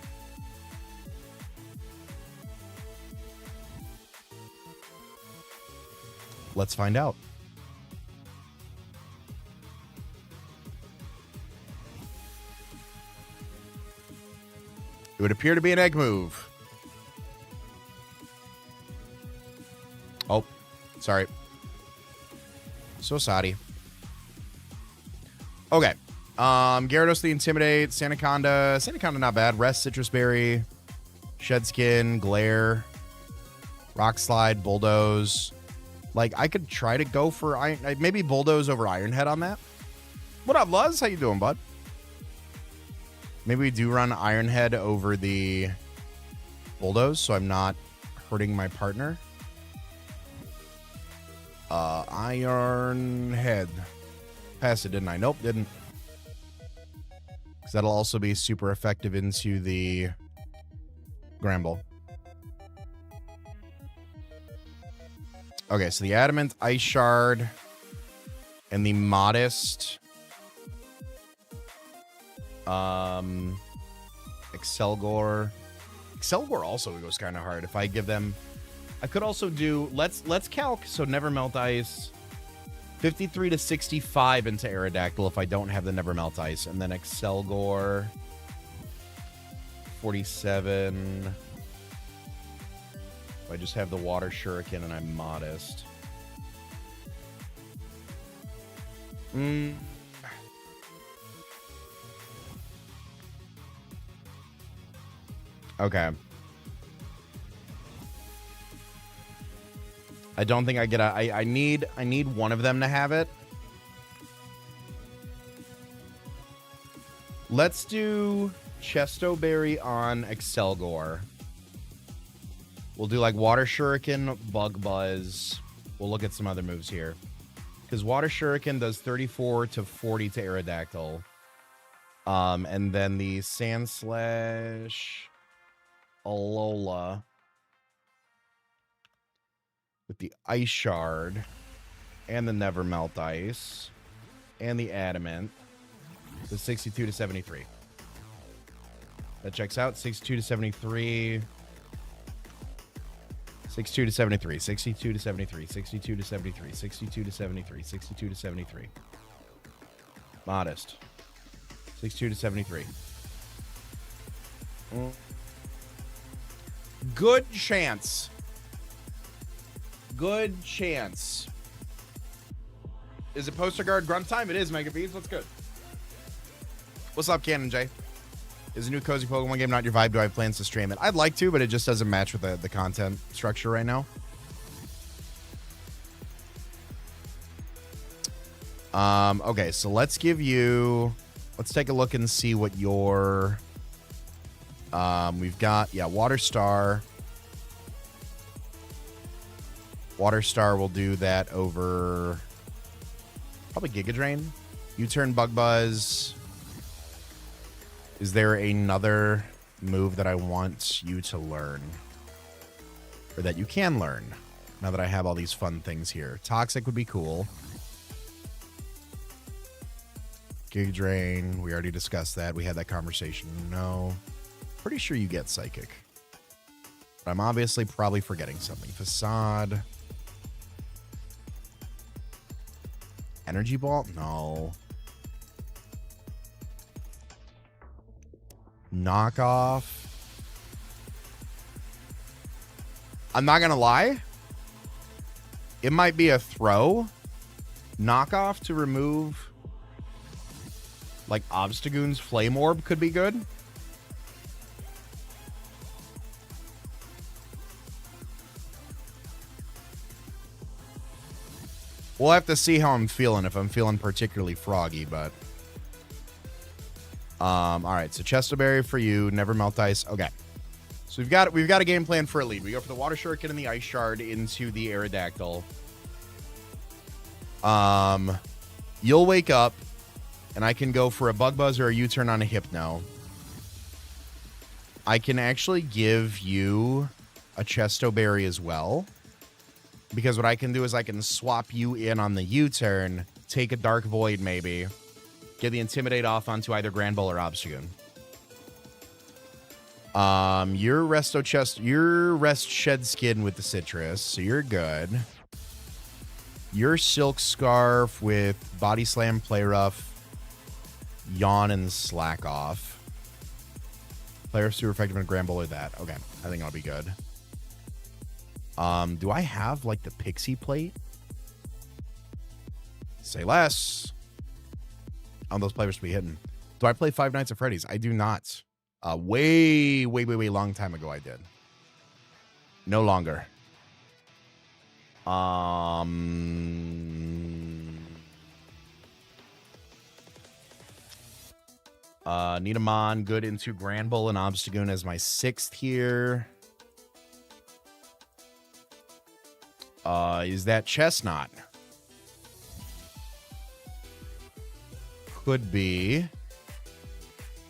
Let's find out. It would appear to be an egg move. Oh, sorry. So sorry. Okay. Gyarados the Intimidate, Sandaconda. Sandaconda not bad. Rest, Citrus Berry, Shed Skin, Glare, Rock Slide, Bulldoze. Like, I could try to go for maybe Bulldoze over Iron Head on that. What up, Luz? How you doing, bud? Maybe we do run Iron Head over the Bulldoze, so I'm not hurting my partner. Iron Head. Passed it, didn't I? Nope, didn't. Because that'll also be super effective into the Gramble. Okay, so the Adamant, Ice Shard, and the Modest. Excelgor. Excelgor also goes kind of hard. If I give them... I could also do... Let's calc, so Never Melt Ice. 53 to 65 into Aerodactyl if I don't have the Never Melt Ice. And then Excelgor. 47. I just have the Water Shuriken and I'm Modest. Okay. I don't think I get a... I need one of them to have it. Let's do Chesto Berry on Excelgor. We'll do like Water Shuriken, Bug Buzz. We'll look at some other moves here. Because Water Shuriken does 34 to 40 to Aerodactyl. And then the Sand Slash Alola with the Ice Shard and the Never Melt Ice and the Adamant. So 62 to 73. That checks out. 62 to 73. 62 to 73. 62 to 73. 62 to 73. 62 to 73. 62 to 73. Modest. 62 to 73. Good chance. Good chance. Is it poster guard grunt time? It is, Mega Beads. What's good? What's up, Cannon J? Is a new cozy Pokemon game not your vibe? Do I have plans to stream it? I'd like to, but it just doesn't match with the content structure right now. Okay, so let's take a look and see what your... we've got, Water Star. Water Star will do that over probably Giga Drain. U-turn Bug Buzz. Is there another move that I want you to learn? Or that you can learn? Now that I have all these fun things here. Toxic would be cool. Giga Drain. We already discussed that. We had that conversation. No. Pretty sure you get Psychic. But I'm obviously probably forgetting something. Facade. Energy Ball? No. Knockoff. I'm not gonna lie. It might be a throw. Knockoff to remove like Obstagoon's Flame Orb could be good. We'll have to see how I'm feeling, if I'm feeling particularly froggy, but... all right, so Chesto Berry for you, Never Melt Ice. Okay. So we've got a game plan for a lead. We go for the Water Shuriken and the Ice Shard into the Aerodactyl. You'll wake up, and I can go for a Bug Buzz or a U-turn on a Hypno, I can actually give you a Chesto Berry as well. Because what I can do is I can swap you in on the U-turn, take a Dark Void maybe, get the Intimidate off onto either Grand Bull or Obstagoon. Your Rest Shed Skin with the Citrus, so you're good. Your Silk Scarf with Body Slam, Play Rough, Yawn, and Slack Off. Play Rough super effective in Grand Bull or that. Okay, I think I'll be good. Do I have like the Pixie Plate? Say less. On those players to be hidden. Do I play Five Nights at Freddy's? I do not. Way long time ago I did. No longer. Nidomon, good into Grand Bull and Obstagoon as my 6th here. Is that Chestnut? Could be.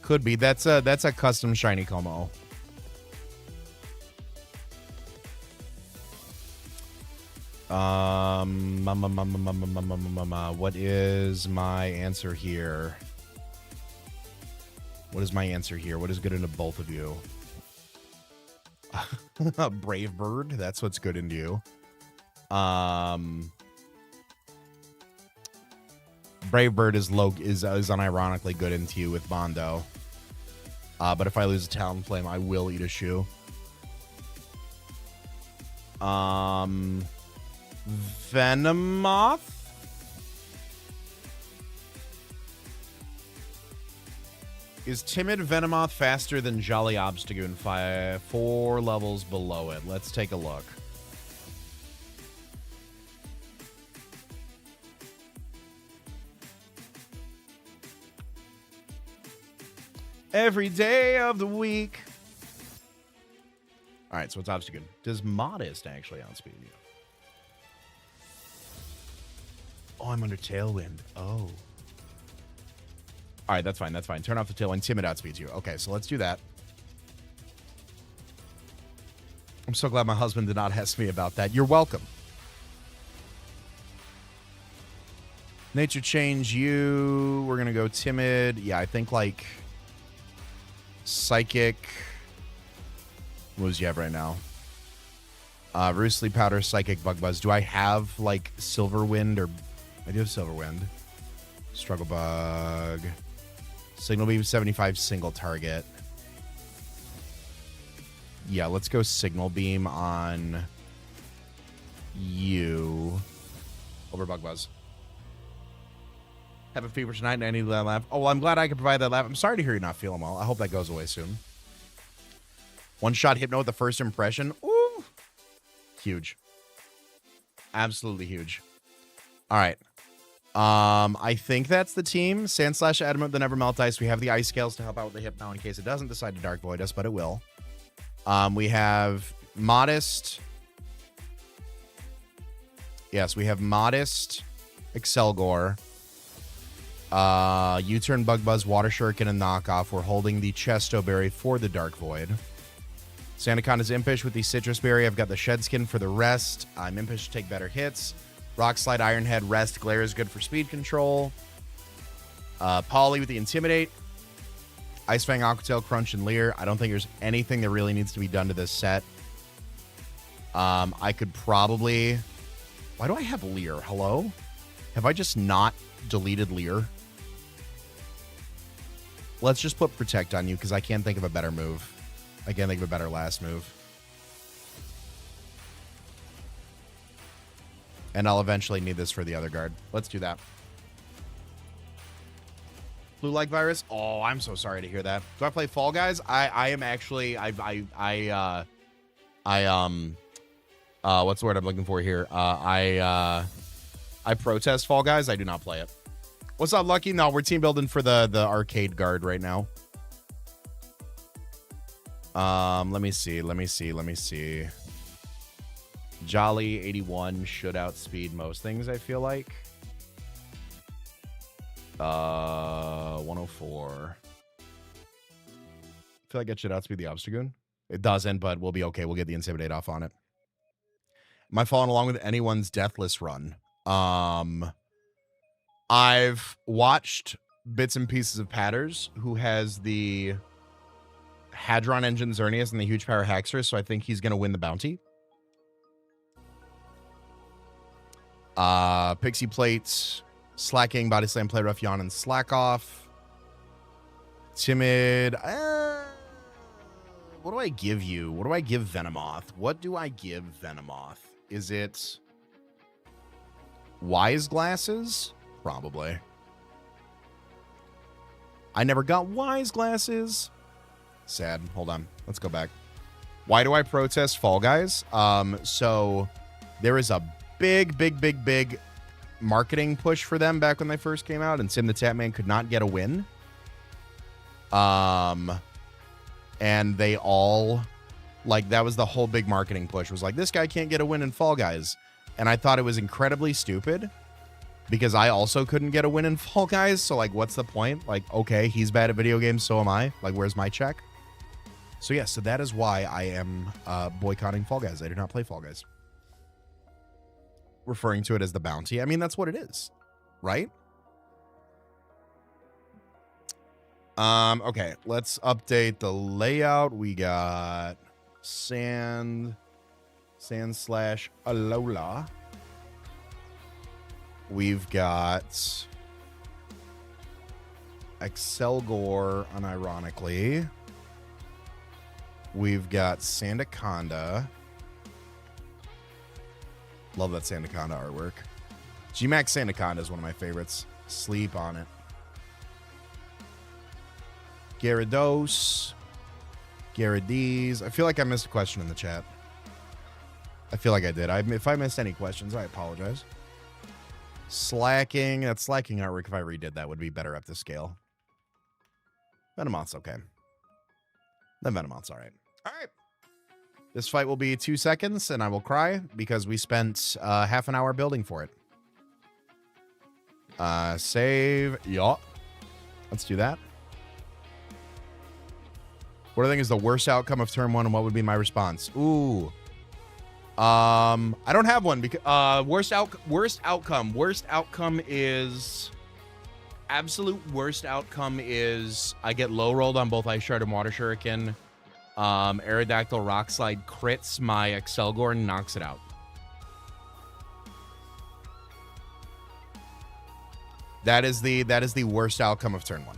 Could be. That's a custom shiny Como. What is my answer here? What is my answer here? What is good into both of you? Brave Bird. That's what's good into you. Brave Bird is unironically good into you with Bondo. But if I lose a Talonflame, I will eat a shoe. Venomoth? Is Timid Venomoth faster than Jolly Obstagoon? 4 levels below it. Let's take a look. Every day of the week. All right, so it's Obstagoon. Does Modest actually outspeed you? Oh, I'm under Tailwind. Oh. All right, that's fine. That's fine. Turn off the Tailwind. Timid outspeeds you. Okay, so let's do that. I'm so glad my husband did not ask me about that. You're welcome. Nature Change you. We're going to go Timid. Yeah, I think like Psychic. What does you have right now? Roost Powder, Psychic, Bug Buzz. Do I have like Silverwind or... I do have Silverwind. Struggle Bug. Signal Beam 75 single target. Yeah, let's go Signal Beam on you over Bug Buzz. Have a fever tonight and I need that laugh. Oh, well, I'm glad I could provide that laugh. I'm sorry to hear you're not feeling well. I hope that goes away soon. One shot Hypno with the first impression. Ooh. Huge. Absolutely huge. All right. I think that's the team. Sand/Adamant, the Never Melt Ice. We have the Ice Scales to help out with the Hypno in case it doesn't decide to Dark Void us, but it will. We have Modest. Yes, we have Modest, Excelgor, U-Turn, Bug Buzz, Water Shuriken, and Knockoff. We're holding the Chesto Berry for the Dark Void. Sandaconda's Impish with the Citrus Berry. I've got the Shed Skin for the rest. I'm Impish to take better hits. Rock Slide, Iron Head, Rest, Glare is good for speed control. Polly with the Intimidate. Ice Fang, Aquatail, Crunch, and Leer. I don't think there's anything that really needs to be done to this set. I could probably... Why do I have Leer? Hello? Have I just not deleted Leer? Let's just put Protect on you because I can't think of a better move. I can't think of a better last move. And I'll eventually need this for the other guard. Let's do that. Flu-like virus? Oh, I'm so sorry to hear that. Do I play Fall Guys? I am actually... what's the word I'm looking for here? I protest Fall Guys. I do not play it. What's up, Lucky? No, we're team building for the arcade guard right now. Let me see. Jolly 81 should outspeed most things, I feel like. 104. I feel like it should outspeed the Obstagoon. It doesn't, but we'll be okay. We'll get the Intimidate off on it. Am I following along with anyone's Deathless run? I've watched bits and pieces of Patters, who has the Hadron Engine Xerneas and the Huge Power Haxorus, so I think he's going to win the bounty. Pixie Plate, Slacking, Body Slam, Play Rough, Yawn, and Slack Off. Timid. What do I give you? What do I give Venomoth? What do I give Venomoth? Is it Wise Glasses? Probably. I never got Wise Glasses. Sad. Hold on. Let's go back. Why do I protest Fall Guys? So there is a big marketing push for them back when they first came out, and Sim the Tatman could not get a win. And they all, like, that was the whole big marketing push, was like, this guy can't get a win in Fall Guys. And I thought it was incredibly stupid, because I also couldn't get a win in Fall Guys. So, like, what's the point? Like, okay, he's bad at video games, so am I. Like, where's my check? So, yeah, so that is why I am boycotting Fall Guys. I do not play Fall Guys. Referring to it as the bounty. I mean, that's what it is, right? Okay, let's update the layout. We got Sand / Alola. We've got Excelgor, unironically. We've got Sandaconda. Love that Sandaconda artwork. G-Max Sandaconda is one of my favorites. Sleep on it. Gyarados. Gyarados. I feel like I missed a question in the chat. I feel like I did. If I missed any questions, I apologize. Slacking. That Slacking artwork, if I redid that, would be better up to scale. Venomoth's okay. Then Venomoth's all right. All right. This fight will be 2 seconds, and I will cry because we spent half an hour building for it. Save. Yeah. Let's do that. What do you think is the worst outcome of turn 1, and what would be my response? Ooh. I don't have one because worst outcome is absolute worst outcome is I get low rolled on both Ice Shard and Water Shuriken. Aerodactyl Rock Slide crits my Excelgor and knocks it out. That is the worst outcome of turn 1.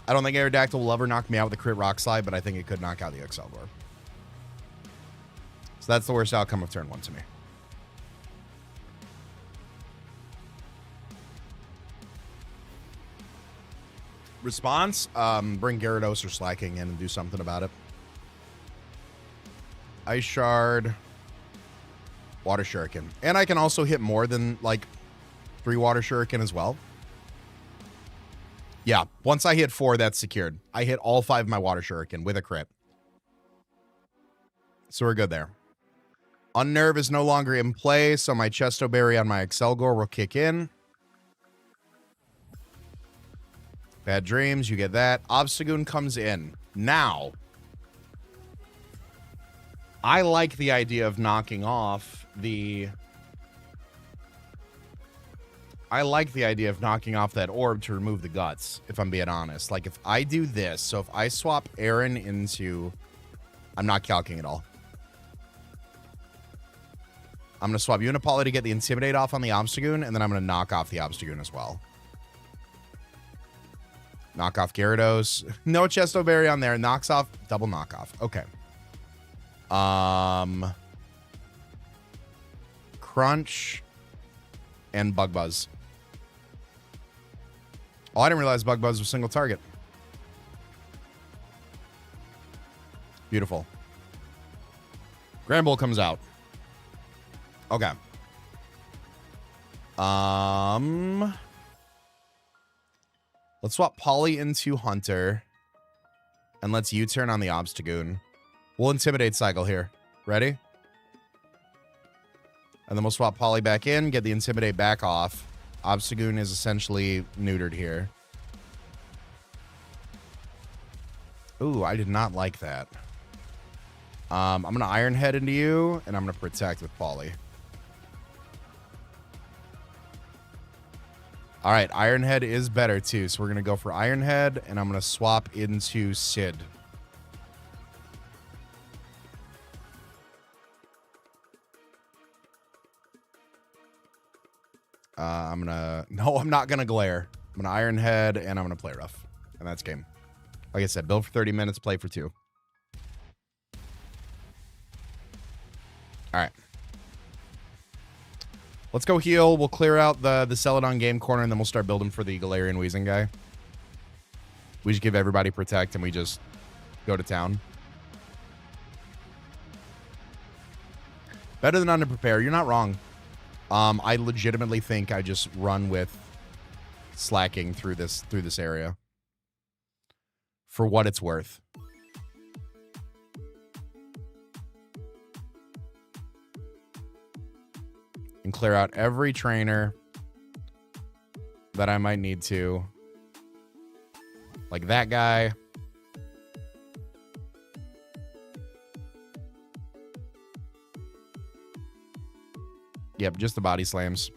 I don't think Aerodactyl will ever knock me out with a crit Rock Slide, but I think it could knock out the Excelgor. So that's the worst outcome of turn 1 to me. Response, bring Gyarados or Slacking in and do something about it. Ice Shard, Water Shuriken. And I can also hit more than, like, 3 Water Shuriken as well. Yeah, once I hit 4, that's secured. I hit all 5 of my Water Shuriken with a crit. So we're good there. Unnerve is no longer in play, so my Chesto Berry on my Excelgor will kick in. Bad Dreams, you get that. Obstagoon comes in. Now, I like the idea of knocking off the... I like the idea of knocking off that orb to remove the guts, if I'm being honest. Like, if I do this, so if I swap Aaron into... I'm not calcing at all. I'm going to swap Unipoli to get the Intimidate off on the Obstagoon, and then I'm going to knock off the Obstagoon as well. Knock off Gyarados. No Chesto Berry on there. Knocks off. Double knockoff. Okay. Crunch and Bug Buzz. Oh, I didn't realize Bug Buzz was single target. Beautiful. Granbull comes out. Okay. Let's swap Polly into Hunter. And let's U-turn on the Obstagoon. We'll Intimidate cycle here. Ready? And then we'll swap Poly back in, get the Intimidate back off. Obstagoon is essentially neutered here. Ooh, I did not like that. I'm going to Iron Head into you, and I'm going to protect with Poly. All right, Iron Head is better, too. So we're going to go for Iron Head, and I'm going to swap into Sid. I'm going to... No, I'm not going to Glare. I'm going to Iron Head, and I'm going to play rough. And that's game. Like I said, build for 30 minutes, play for 2. All right. Let's go heal. We'll clear out the Celadon game corner, and then we'll start building for the Galarian Weezing guy. We just give everybody Protect, and we just go to town. Better than Underprepare. You're not wrong. I legitimately think I just run with slacking through this area. For what it's worth. And clear out every trainer that I might need to. Like that guy. Yep, just the body slams.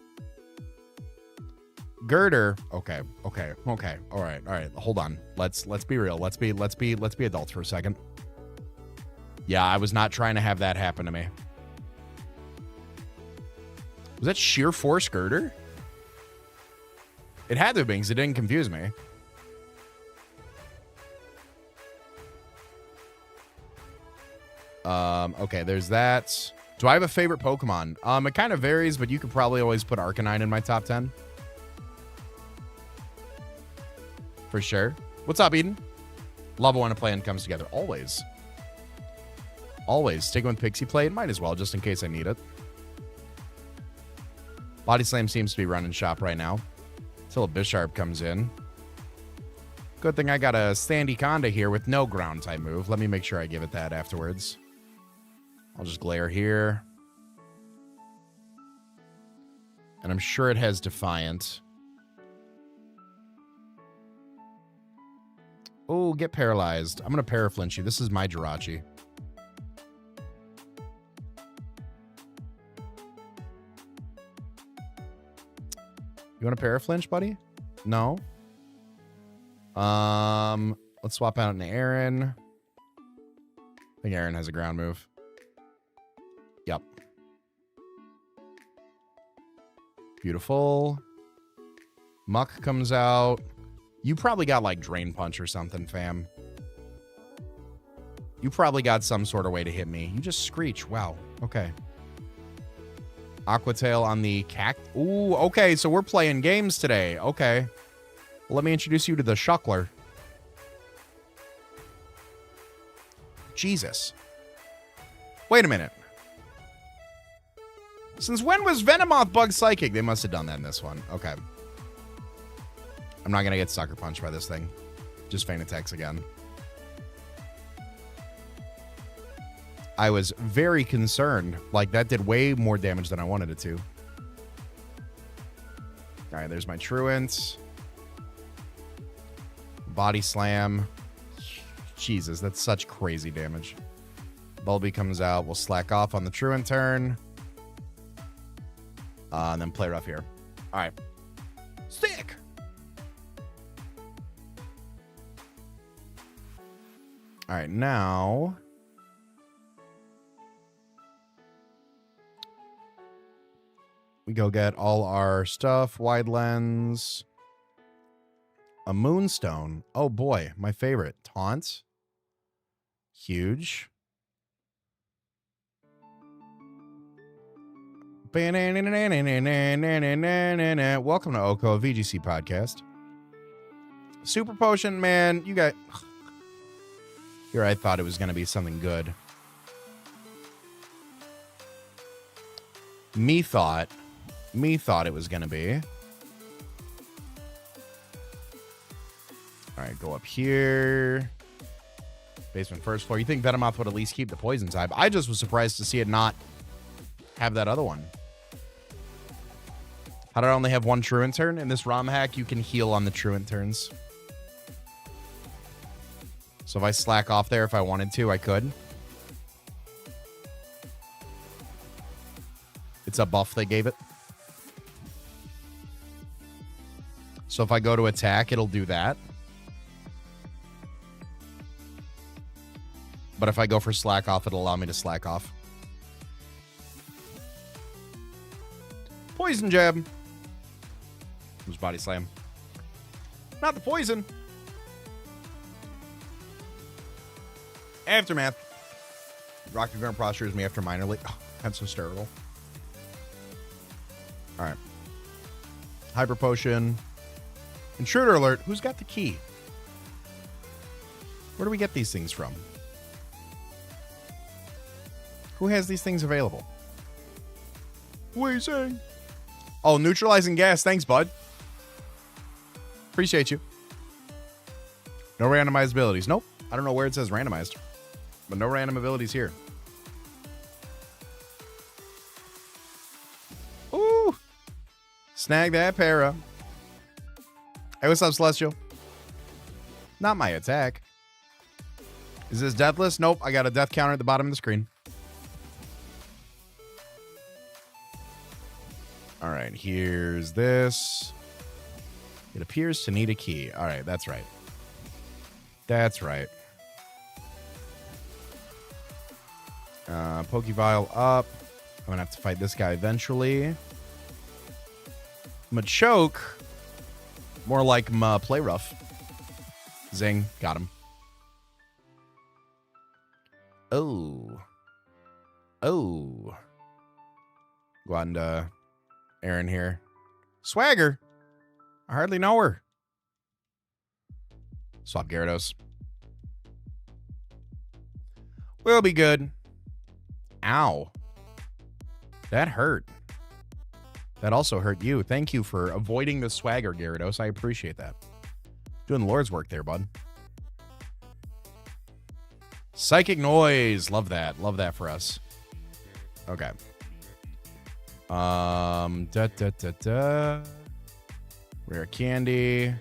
Girder. Okay. All right. Hold on. Let's be real. Let's be adults for a second. Yeah, I was not trying to have that happen to me. Was that sheer force Girder? It had to have been because it didn't confuse me. Okay, there's that. Do I have a favorite Pokemon? It kind of varies, but you could probably always put Arcanine in my top 10. For sure. What's up, Eden? Love it when a plan comes together. Always. Always. Sticking with Pixie Plate. Might as well, just in case I need it. Body Slam seems to be running shop right now. Until a Bisharp comes in. Good thing I got a Sandy-Conda here with no ground type move. Let me make sure I give it that afterwards. I'll just Glare here. And I'm sure it has Defiant. Oh, get paralyzed. I'm going to Paraflinch you. This is my Jirachi. You want to Paraflinch, buddy? No? Let's swap out into Aaron. I think Aaron has a ground move. Yep. Beautiful. Muck comes out. You probably got like Drain Punch or something, fam. You probably got some sort of way to hit me. You just Screech. Wow. Okay. Aqua Tail on the Ooh, okay. So we're playing games today. Okay. Well, let me introduce you to the Shuckler. Jesus. Wait a minute. Since when was Venomoth Bug Psychic? They must have done that in this one. Okay. I'm not going to get Sucker Punched by this thing. Just Feint Attacks again. I was very concerned. Like, that did way more damage than I wanted it to. All right, there's my Truant. Body Slam. Jesus, that's such crazy damage. Bulby comes out. We'll slack off on the Truant turn. And then play rough here. All right. Sick! All right, now... we go get all our stuff. Wide Lens. A Moonstone. Oh, boy. My favorite. Taunt. Huge. Welcome to Oko, a VGC podcast. Super Potion, man. You got... Here I thought it was going to be something good. Me thought it was going to be. All right, go up here. Basement first floor. You think Venomoth would at least keep the poison type? I just was surprised to see it not have that other one. How did I only have one truant turn? In this ROM hack, you can heal on the truant turns. So if I slack off there, if I wanted to, I could. It's a buff they gave it. So if I go to attack, it'll do that. But if I go for slack off, it'll allow me to slack off. Poison jab. Who's body slam? Not the poison. Aftermath. Rocky Ground prosters me after minor league. Oh, that's hysterical. All right. Hyper potion. Intruder alert. Who's got the key? Where do we get these things from? Who has these things available? What are you saying? Oh, neutralizing gas. Thanks, bud. Appreciate you. No randomized abilities. Nope. I don't know where it says randomized. But no random abilities here. Ooh. Snag that para. Hey, what's up, Celestial? Not my attack. Is this deathless? Nope. I got a death counter at the bottom of the screen. All right. Here's this. It appears to need a key. All right. That's right. That's right. Pokevile up. I'm going to have to fight this guy eventually. Machoke. More like my play rough. Zing. Got him. Oh. Oh. Go on to Aaron here. Swagger. I hardly know her. Swap Gyarados. We'll be good. Ow. That hurt. That also hurt you. Thank you for avoiding the swagger, Gyarados. I appreciate that. Doing the Lord's work there, bud. Psychic Noise. Love that. Love that for us. Okay. Rare candy.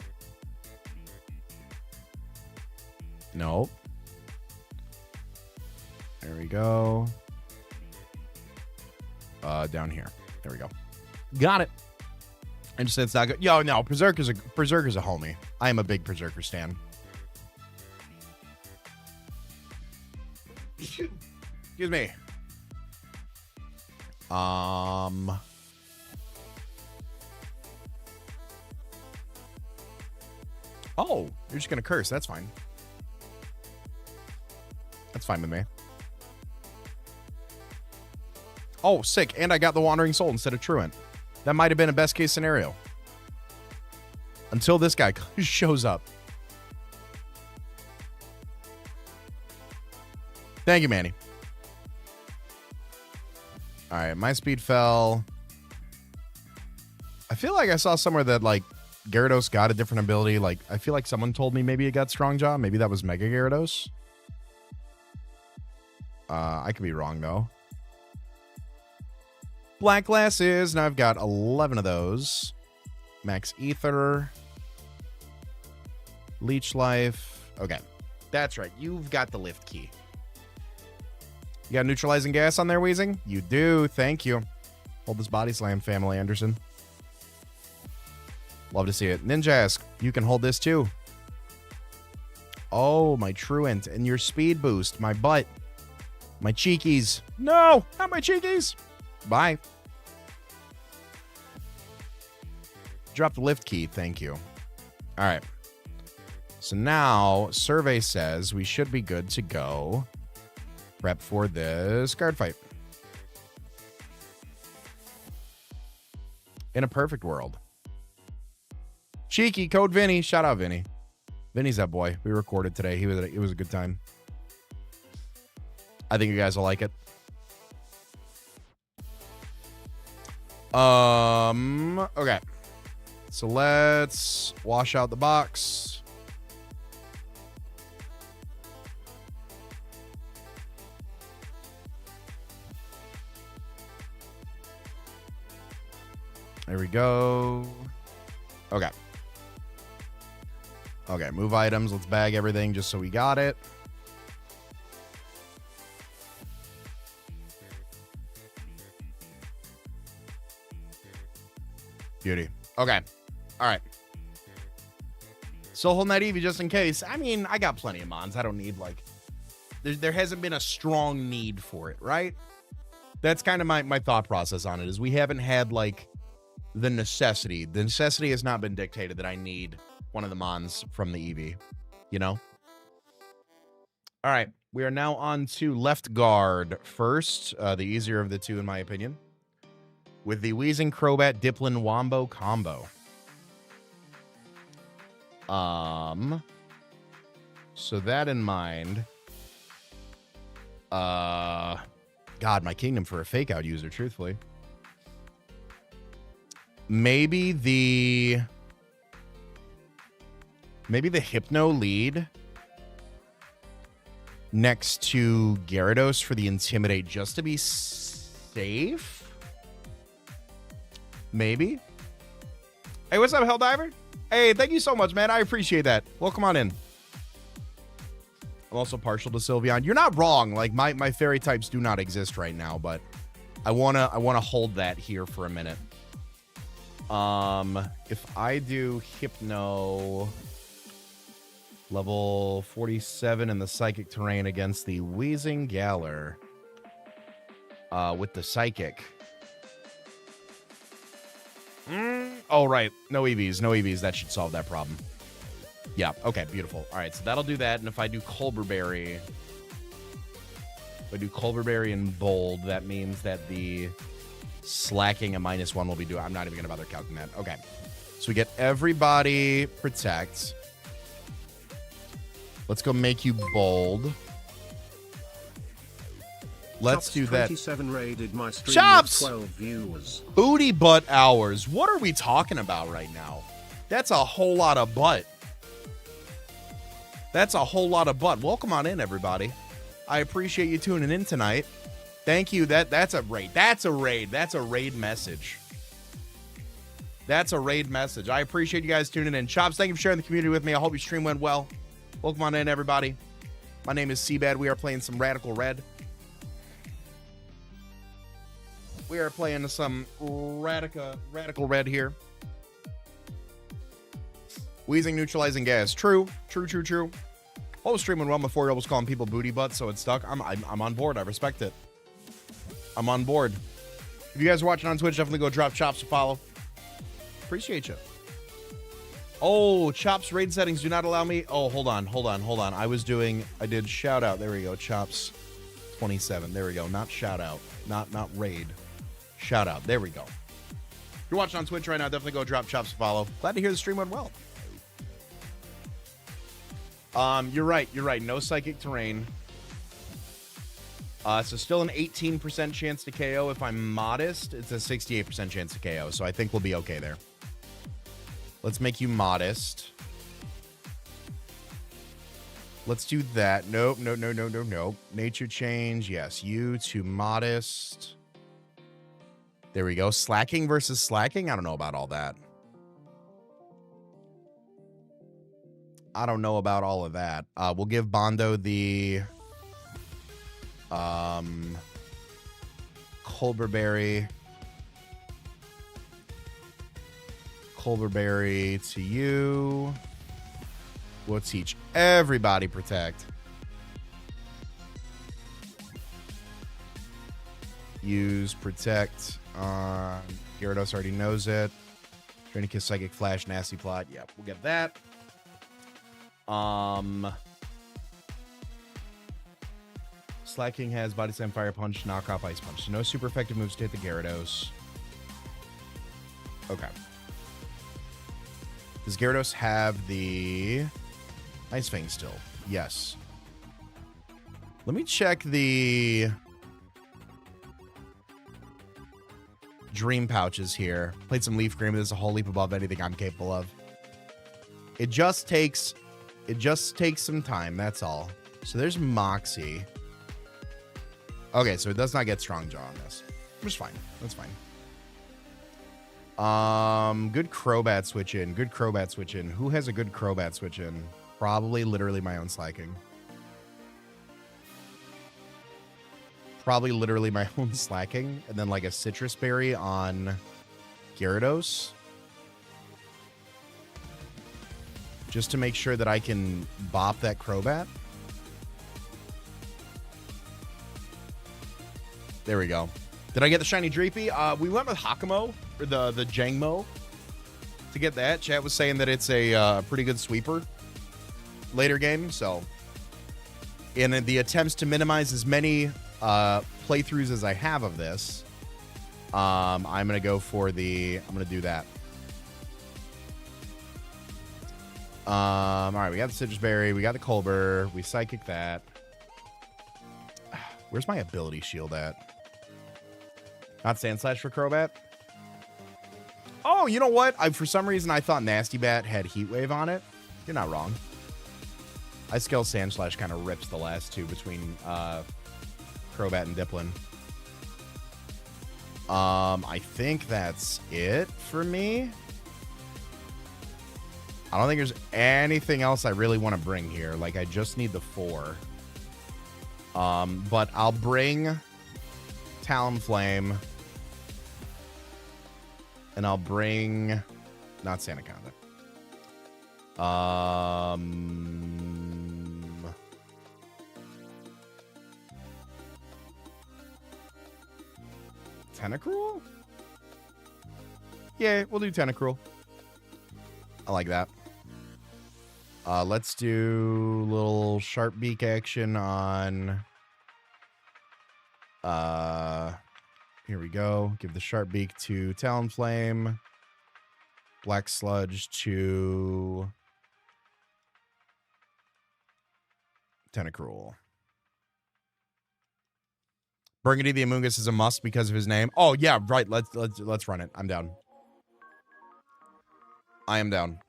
Nope. There we go. Down here. There we go. Got it. I just said it's not good. Yo, no, Berserker's a homie. I am a big Berserker stan. Excuse me. Oh, you're just gonna curse. That's fine. That's fine with me. Oh, sick. And I got the Wandering Soul instead of Truant. That might have been a best case scenario. Until this guy shows up. Thank you, Manny. All right, my speed fell. I feel like I saw somewhere that, like, Gyarados got a different ability. Like, I feel like someone told me maybe it got Strong Jaw. Maybe that was Mega Gyarados. I could be wrong, though. Black glasses. Now I've got 11 of those. Max Ether. Leech Life. Okay. That's right. You've got the lift key. You got neutralizing gas on there, Weezing? You do. Thank you. Hold this body slam, family Anderson. Love to see it. Ninjask, you can hold this too. Oh, my Truant and your speed boost. My butt. My cheekies. No, not my cheekies. Bye. Drop the lift key. Thank you. All right. So now, survey says we should be good to go. Prep for this guard fight. In a perfect world. Cheeky, code Vinny. Shout out, Vinny. Vinny's that boy. We recorded today. It was a good time. I think you guys will like it. Okay. So let's wash out the box. There we go. Okay. Okay, move items. Let's bag everything just so we got it. Beauty. Okay. All right. Still holding that Eevee just in case. I mean, I got plenty of mons. I don't need, like... There hasn't been a strong need for it, right? That's kind of my thought process on it, is we haven't had, like, the necessity. The necessity has not been dictated that I need one of the mons from the Eevee, you know? All right. We are now on to left guard first. The easier of the two, in my opinion. With the Weezing, Crobat, Dipplin, Wombo combo. So that in mind... God, my kingdom for a fake out user, truthfully. Maybe the Hypno lead next to Gyarados for the Intimidate just to be safe. Maybe. Hey, what's up, Helldiver? Hey, thank you so much, man. I appreciate that. Welcome on in. I'm also partial to Sylveon. You're not wrong. Like, my fairy types do not exist right now, but I wanna hold that here for a minute. If I do Hypno level 47 in the Psychic terrain against the Weezing Galar with the Psychic. Oh, right. No EVs. No EVs. That should solve that problem. Yeah. Okay. Beautiful. All right. So that'll do that. And if I do Colberberry, in bold, that means that the slacking a -1 will be doing. I'm not even going to bother calculating that. Okay. So we get everybody protect. Let's go make you bold. Let's Chops do that. 27 raided my stream Chops! with 12 viewers. Booty butt hours. What are we talking about right now? That's a whole lot of butt. That's a whole lot of butt. Welcome on in, everybody. I appreciate you tuning in tonight. Thank you. That's a raid. That's a raid. That's a raid message. That's a raid message. I appreciate you guys tuning in. Chops, thank you for sharing the community with me. I hope your stream went well. Welcome on in, everybody. My name is CBAD. We are playing some Radical Red. We are playing some Radical Red here. Weezing, neutralizing gas. True. I was streaming well before I was calling people booty butts, so it's stuck. I'm on board. I respect it. I'm on board. If you guys are watching on Twitch, definitely go drop Chops a follow. Appreciate you. Oh, Chops raid settings do not allow me. Oh, hold on. I did shout out. There we go. Chops 27. There we go. Not shout out. Not raid. Shout out. There we go. If you're watching on Twitch right now, definitely go drop Chops a follow. Glad to hear the stream went well. You're right. No psychic terrain. So still an 18% chance to KO. If I'm modest, it's a 68% chance to KO. So I think we'll be okay there. Let's make you modest. Let's do that. Nope. Nature change. Yes. You to modest. There we go. Slacking versus slacking. I don't know about all that. I don't know about all of that. We'll give Bondo the Colberberry to you. We'll teach everybody protect. Use protect on Gyarados, already knows it. Trying to kiss Psychic Flash, Nasty Plot. Yep, we'll get that. Slacking has Body Slam, Fire Punch, Knockoff, Ice Punch. So no super effective moves to hit the Gyarados. Okay. Does Gyarados have the Ice Fang still? Yes. Let me check the Dream Pouches here. Played some Leaf Green, but there's a whole leap above anything I'm capable of. It just takes some time, that's all. So there's Moxie. Okay, so it does not get Strong Jaw on this. Which is fine. That's fine. Good Crobat switch in. Good Crobat switch in. Who has a good Crobat switch in? Probably literally my own Slacking. Probably literally my own Slacking. And then like a Citrus Berry on Gyarados. Just to make sure that I can bop that Crobat. There we go. Did I get the shiny Dreepy? We went with Hakamo, or the Jangmo, to get that. Chat was saying that it's a pretty good sweeper later game, so in the attempts to minimize as many playthroughs as I have of this, I'm gonna go for I'm gonna do that. All right, we got the Citrus Berry, we got the Colbur, we Psychic that. Where's my ability shield at? Not Sandslash for Crobat. Oh, you know what? For some reason, I thought Nasty Bat had Heat Wave on it. You're not wrong. Ice Scale Sandslash kind of rips the last two between Crobat and Dipplin. I think that's it for me. I don't think there's anything else I really want to bring here. Like, I just need the 4. But I'll bring Talonflame. And I'll bring... Not Sandaconda. Tentacruel? Yeah, we'll do Tentacruel. I like that. Let's do a little Sharp Beak action on... Here we go. Give the Sharp Beak to Talonflame. Black Sludge to Tentacruel. Burgundy the Amoonguss is a must because of his name. Oh yeah, right. Let's run it. I'm down. I am down.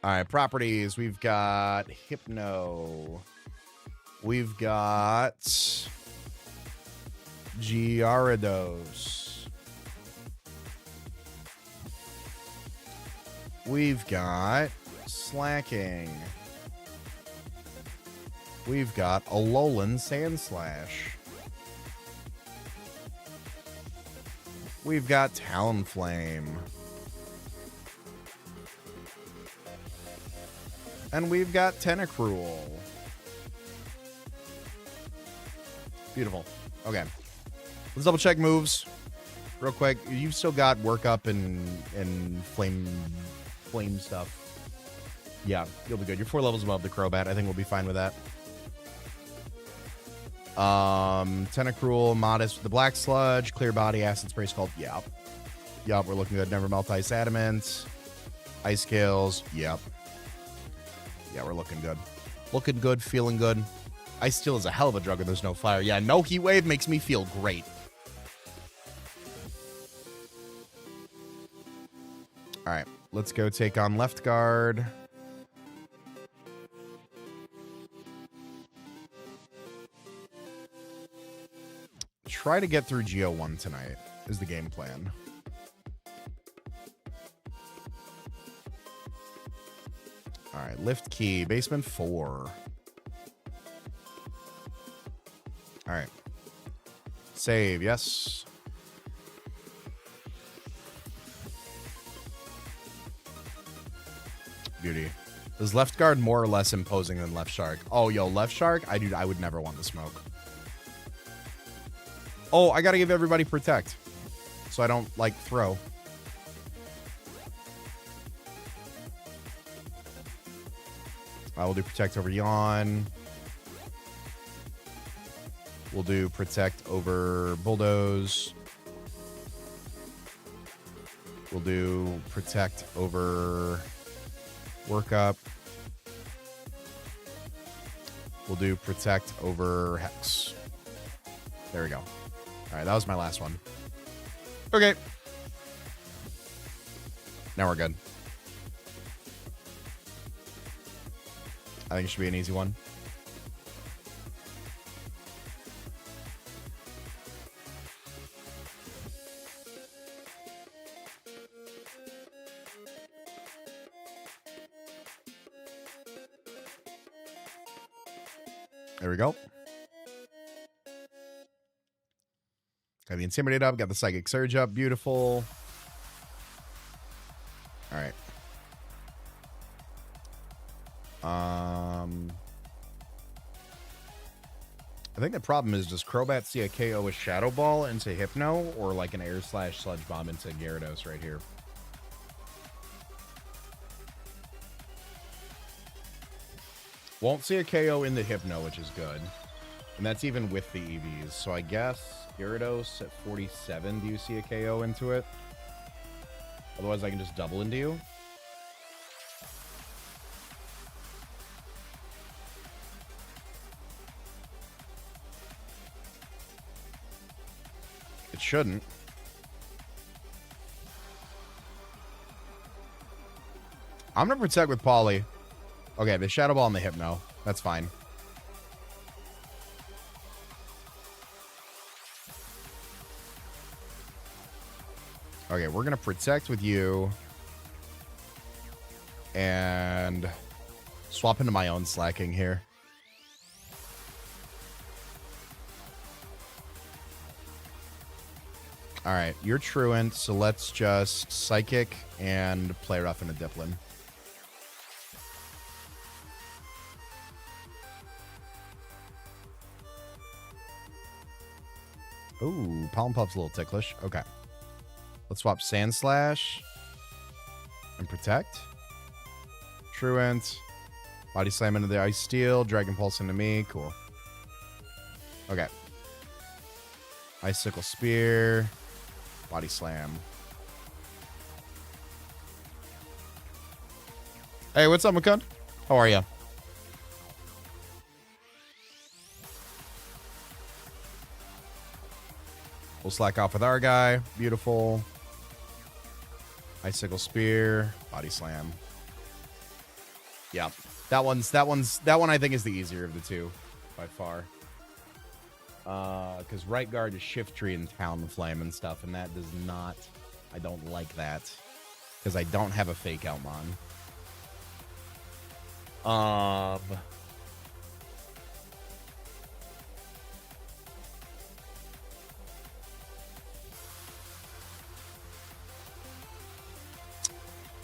All right, properties. We've got Hypno. We've got Gyarados. We've got Slacking. We've got Alolan Sandslash. We've got Talonflame. And we've got Tentacruel. Beautiful. Okay. Let's double check moves real quick. You've still got Work Up and Flame stuff. Yeah, you'll be good. You're 4 levels above the Crobat. I think we'll be fine with that. Tentacruel, Modest with the Black Sludge, Clear Body, Acid Spray Scald. Yep. Yep, we're looking good. Never Melt Ice Adamant. Ice Scales. Yep. Yeah, we're looking good. Looking good, feeling good. Ice Steel is a hell of a drug and there's no fire. Yeah, no Heat Wave makes me feel great. All right, let's go take on left guard. Try to get through Geo1 tonight is the game plan. All right, lift key, basement 4. All right. Save, yes. Beauty. Is left guard more or less imposing than left shark? Oh, yo, left shark? I would never want to smoke. Oh, I gotta give everybody protect. So I don't, like, throw. I will do protect over yawn. We'll do protect over bulldoze. We'll do protect over work up. We'll do protect over hex. There we go. All right, that was my last one. Okay. Now we're good. I think it should be an easy one. There we go. Got the Intimidate up. Got the Psychic Surge up. Beautiful. All right. I think the problem is, does Crobat see a KO with Shadow Ball into Hypno or like an Air Slash Sludge Bomb into Gyarados right here? Won't see a KO in the Hypno, which is good. And that's even with the EVs. So I guess Gyarados at 47, do you see a KO into it? Otherwise I can just double into you. It shouldn't. I'm going to protect with Polly. Okay, the Shadow Ball and the Hypno. That's fine. Okay, we're going to protect with you. And swap into my own Slacking here. All right, you're Truant, so let's just Psychic and play rough into Dipplin. Ooh, Pollen Puff's a little ticklish. Okay. Let's swap Sand Slash and Protect. Truant. Body Slam into the Ice Steel. Dragon Pulse into me. Cool. Okay. Icicle Spear. Body Slam. Hey, what's up, Makund? How are you? We'll slack off with our guy. Beautiful. Icicle Spear. Body Slam. Yeah. That one I think is the easier of the two by far. Because right guard is Shift Tree and Talonflame and stuff, and that does not... I don't like that. Because I don't have a Fake Outmon.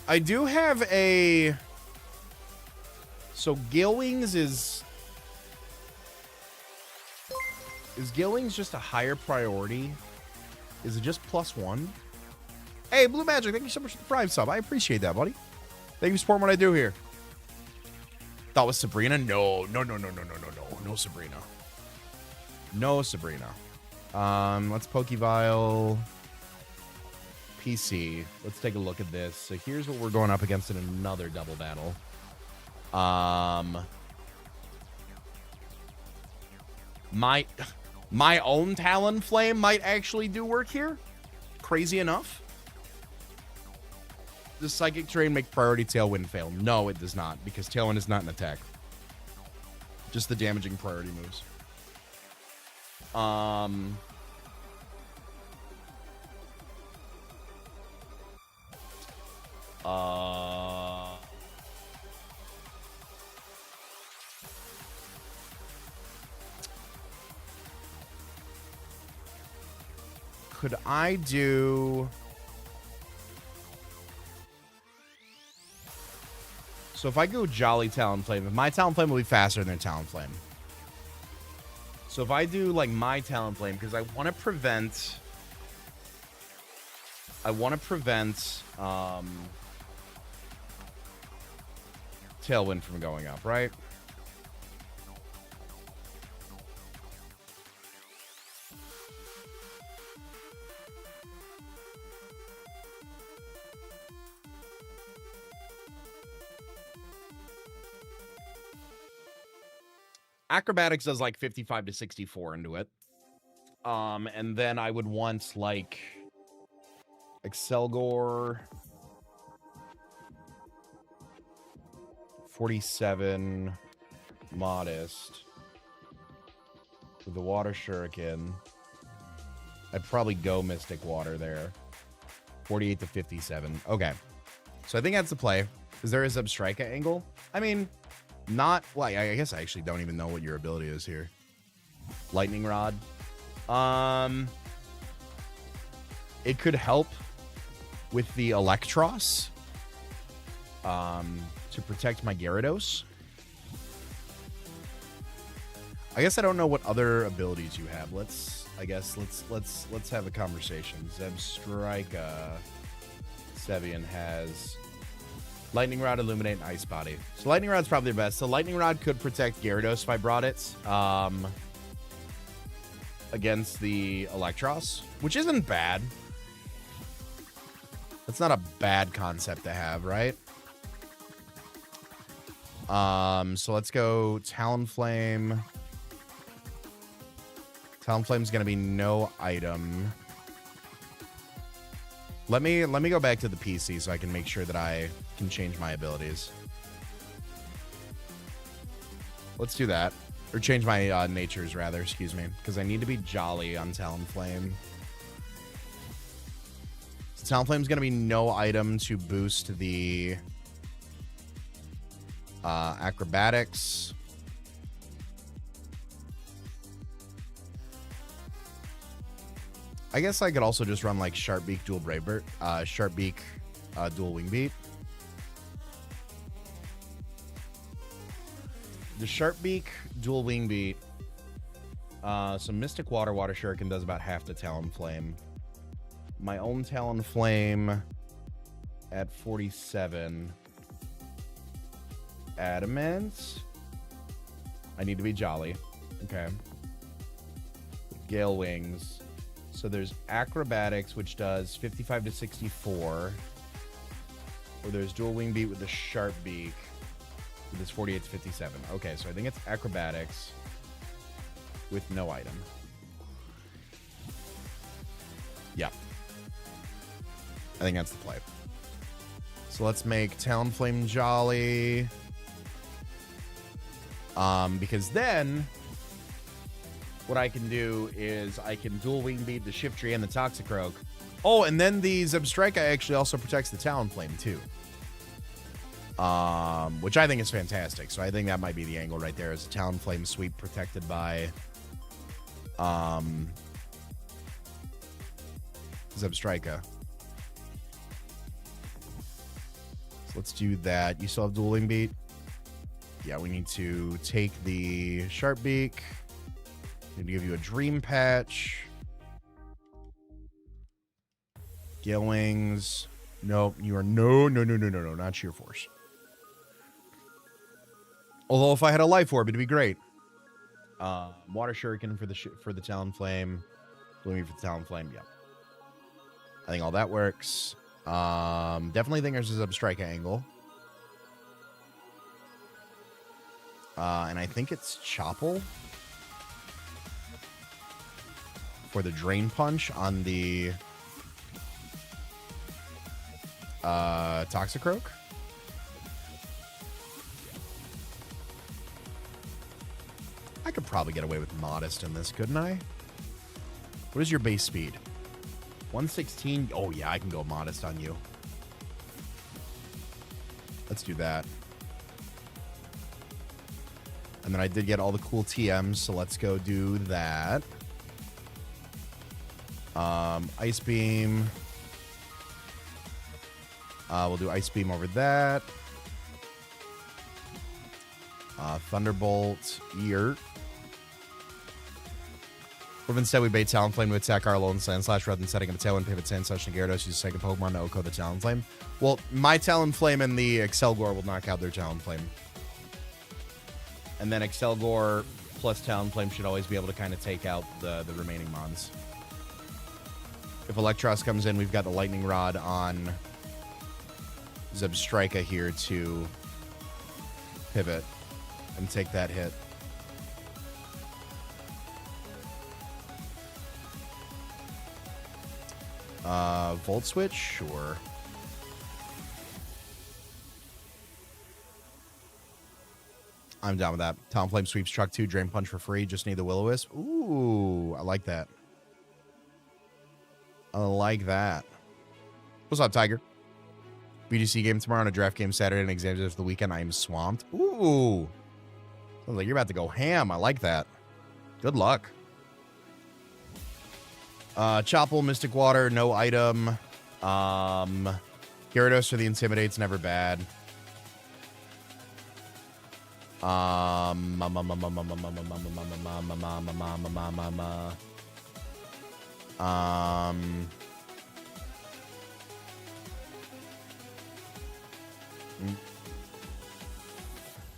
I do have a... So Gilwings is Gilwings just a higher priority? Is it just +1? Hey, Blue Magic, thank you so much for the Prime sub. I appreciate that, buddy. Thank you for supporting what I do here. Thought it was Sabrina? No, no Sabrina. No Sabrina. Let's Pokevile. PC. Let's take a look at this. So here's what we're going up against in another double battle. My own Talonflame might actually do work here. Crazy enough. Does Psychic Terrain make priority Tailwind fail? No, it does not, because Tailwind is not an attack. Just the damaging priority moves. Could I do... So if I go Jolly Talonflame, if my Talonflame will be faster than their Talonflame. So if I do like my Talonflame, because I want to prevent... Tailwind from going up, right? Acrobatics does like 55 to 64 into it. And then I would want like Excelgor 47 Modest with the Water Shuriken. I'd probably go Mystic Water there. 48 to 57. Okay. So I think that's the play. Because there is Substrika angle. I mean, Not, well, I guess I actually don't even know what your ability is here. Lightning Rod. It could help with the Electros to protect my Gyarados. I guess I don't know what other abilities you have. Let's have a conversation. Zebstrika. Sevian has Lightning Rod, Illuminate, and Ice Body. So Lightning Rod's probably the best. So Lightning Rod could protect Gyarados if I brought it against the Electros, which isn't bad. That's not a bad concept to have, right? So let's go Talonflame. Talonflame's gonna be no item. Let me go back to the PC so I can make sure that I can change my abilities. Let's do that. Or change my natures, rather, excuse me. Because I need to be Jolly on Talonflame. So Talonflame's going to be no item to boost the acrobatics. I guess I could also just run like Sharp Beak, Dual Brave Bird, Sharp Beak, Dual Wing Beat. The Sharp Beak, Dual Wing Beat. So Mystic Water, Water Shuriken does about half the Talonflame. My own Talonflame at 47. Adamant. I need to be Jolly. Okay. Gale Wings. So there's Acrobatics, which does 55 to 64. Or there's Dual Wing Beat with the Sharp Beak. With this 48 to 57. Okay, so I think it's Acrobatics with no item. Yeah. I think that's the play. So let's make Talonflame Jolly. Because then what I can do is I can Dual Wing Beat the Shiftry and the Toxicroak. Oh, and then the Zebstrika actually also protects the Talonflame too. Which I think is fantastic. So I think that might be the angle right there, is a Talonflame sweep protected by Zebstrika. So let's do that. You still have Dual Wing Beat? Yeah, we need to take the Sharp Beak. Need to give you a Dream Patch. Gale Wings. Nope, you are no, not Sheer Force. Although if I had a Life Orb, it'd be great. Water Shuriken for the Talonflame. Bloomy for the Talonflame. Yeah, I think all that works. Definitely think there's a Zebstrika angle. And I think it's Chople for the Drain Punch on the Toxicroak. I could probably get away with Modest in this, couldn't I? What is your base speed? 116? Oh, yeah, I can go Modest on you. Let's do that. And then I did get all the cool TMs, so let's go do that. Ice Beam. We'll do Ice Beam over that. Thunderbolt. Yurt. Or instead we bait Talonflame to attack our lone Sandslash rather than setting up a Tailwind, pivot Sandslash, and Gyarados. Use a second Pokemon to OHKO the Talonflame. Well, my Talonflame and the Excelgor will knock out their Talonflame. And then Excelgor plus Talonflame should always be able to kind of take out the remaining Mons. If Electros comes in, we've got the Lightning Rod on Zebstrika here to pivot and take that hit. Volt Switch? Sure. I'm down with that. Talonflame sweeps truck 2, Drain Punch for free. Just need the Will-O-Wisp. Ooh, I like that. I like that. What's up, Tiger? BGC game tomorrow and a draft game Saturday and exams for the weekend. I am swamped. Ooh. Sounds like you're about to go ham. I like that. Good luck. Choppel, Mystic Water, no item. Gyarados for the Intimidate's never bad.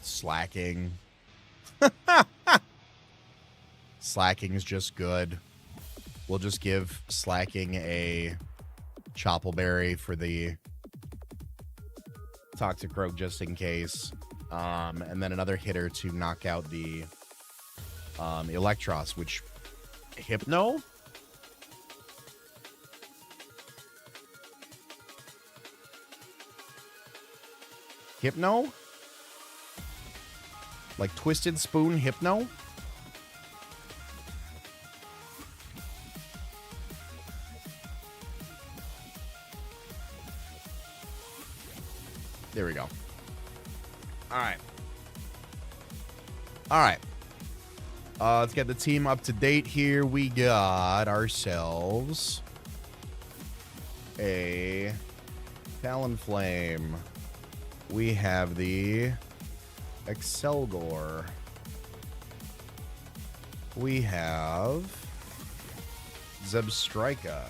Slacking. Slacking is just good. We'll just give Slacking a Choppleberry for the Toxic Rogue just in case. And then another hitter to knock out the Electros, which Hypno? Hypno? Like Twisted Spoon Hypno? There we go. All right. All right. Let's get the team up to date here. We got ourselves a Talonflame. We have the Excelgor. We have Zebstrika.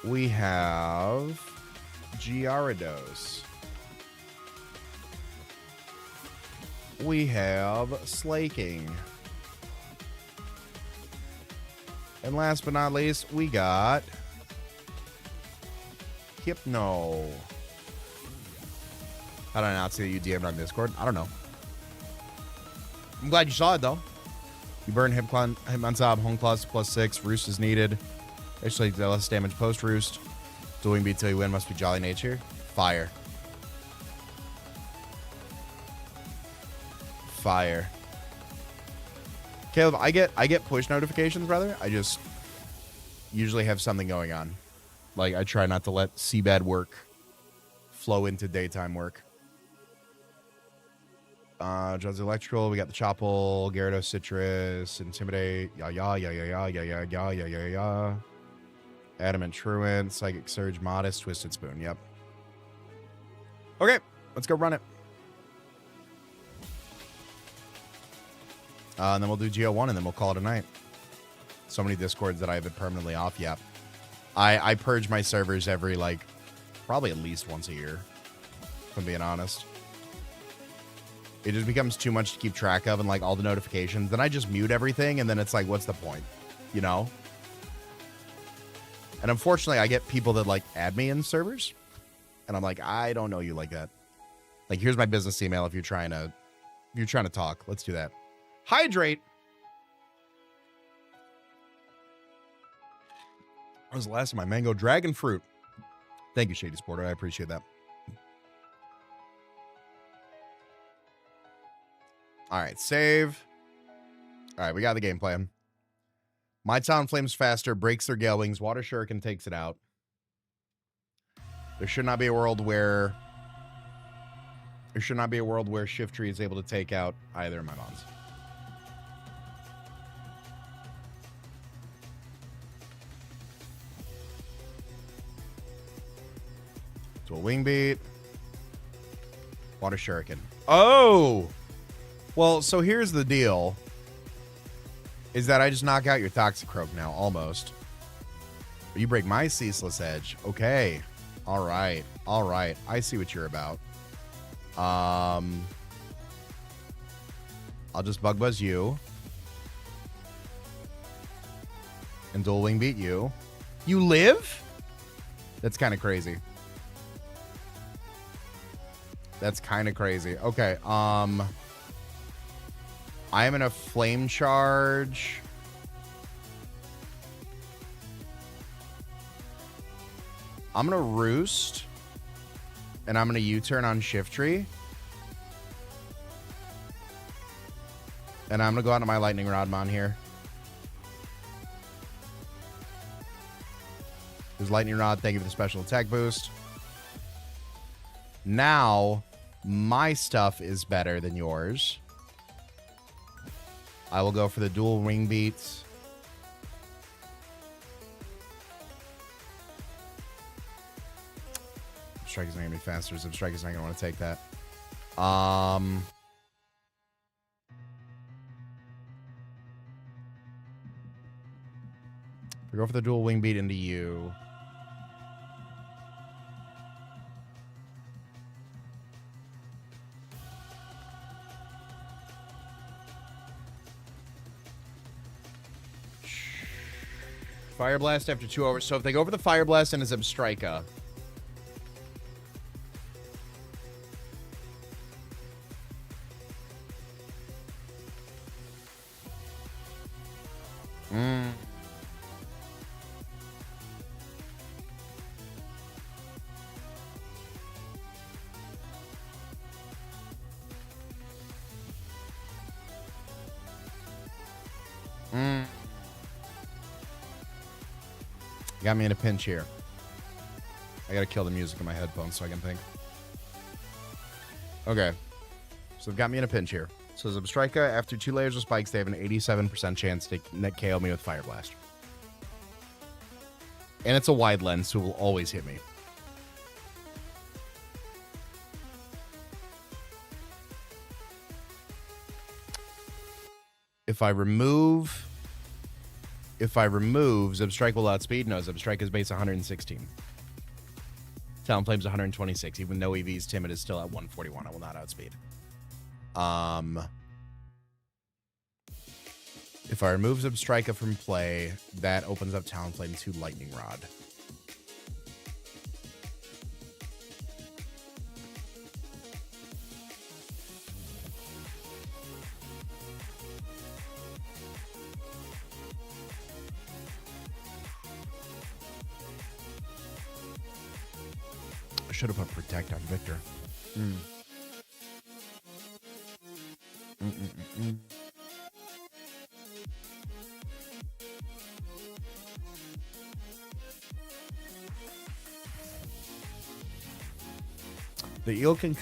We have Gyarados. We have Slaking. And last but not least, we got Hypno. How did I not see that you DM'd on Discord? I don't know. I'm glad you saw it, though. You burn Hitmontop, Home Claws +6. Roost is needed. Actually, less damage post-Roost. Dueling beat till you win must be Jolly Nature. Fire. Fire. Caleb, I get push notifications, brother. I just usually have something going on. Like, I try not to let CBAD work flow into daytime work. John's Electrical, we got the Choppel, Gyarados, Citrus, Intimidate, ya. Adamant Truant, Psychic Surge, Modest, Twisted Spoon, yep. Okay, let's go run it. And then we'll do GO1 and then we'll call it a night. So many Discords that I have it permanently off, yep. I purge my servers every, like, probably at least once a year, if I'm being honest. It just becomes too much to keep track of and, like, all the notifications. Then I just mute everything, and then it's like, what's the point? You know? And unfortunately, I get people that, like, add me in servers. And I'm like, I don't know you like that. Like, here's my business email if you're trying to talk. Let's do that. Hydrate. That was the last of my mango dragon fruit. Thank you, Shady Sporter. I appreciate that. All right, save. All right, we got the game plan. My Talonflame's faster, breaks their Gale Wings. Water Shuriken takes it out. There should not be a world where Shiftry is able to take out either of my mons. So a Wing Beat. Water Shuriken. Oh! Well, so here's the deal. Is that I just knock out your Toxicroak now, almost. But you break my Ceaseless Edge. Okay. All right. All right. I see what you're about. I'll just Bug Buzz you. And Dual Wing Beat you. You live? That's kind of crazy. That's kind of crazy. Okay, I am in a Flame Charge. I'm going to Roost. And I'm going to U-turn on Shiftry. And I'm going to go out to my Lightning Rod Mon here. Because use Lightning Rod. Thank you for the special attack boost. Now, my stuff is better than yours. I will go for the dual wing beats. Strike is not going to be faster. Zipstrike is not going to want to take that. We go for the dual wing beat into you. Fire Blast after 2 hours. So if they go for the Fire Blast and a Zipstrika. Got me in a pinch here. I gotta kill the music in my headphones so I can think. Okay. So they've got me in a pinch here. So Zipstrika, after 2 layers of spikes, they have an 87% chance to net KO me with Fire Blast. And it's a wide lens, so it will always hit me. If I remove Zipstrike will outspeed. No, Zipstrike is base 116. Talonflame's 126. Even though EV's timid is still at 141. I will not outspeed. If I remove Zipstrika from play, that opens up Talonflame to Lightning Rod. I should have put Protect on Victor. The eel can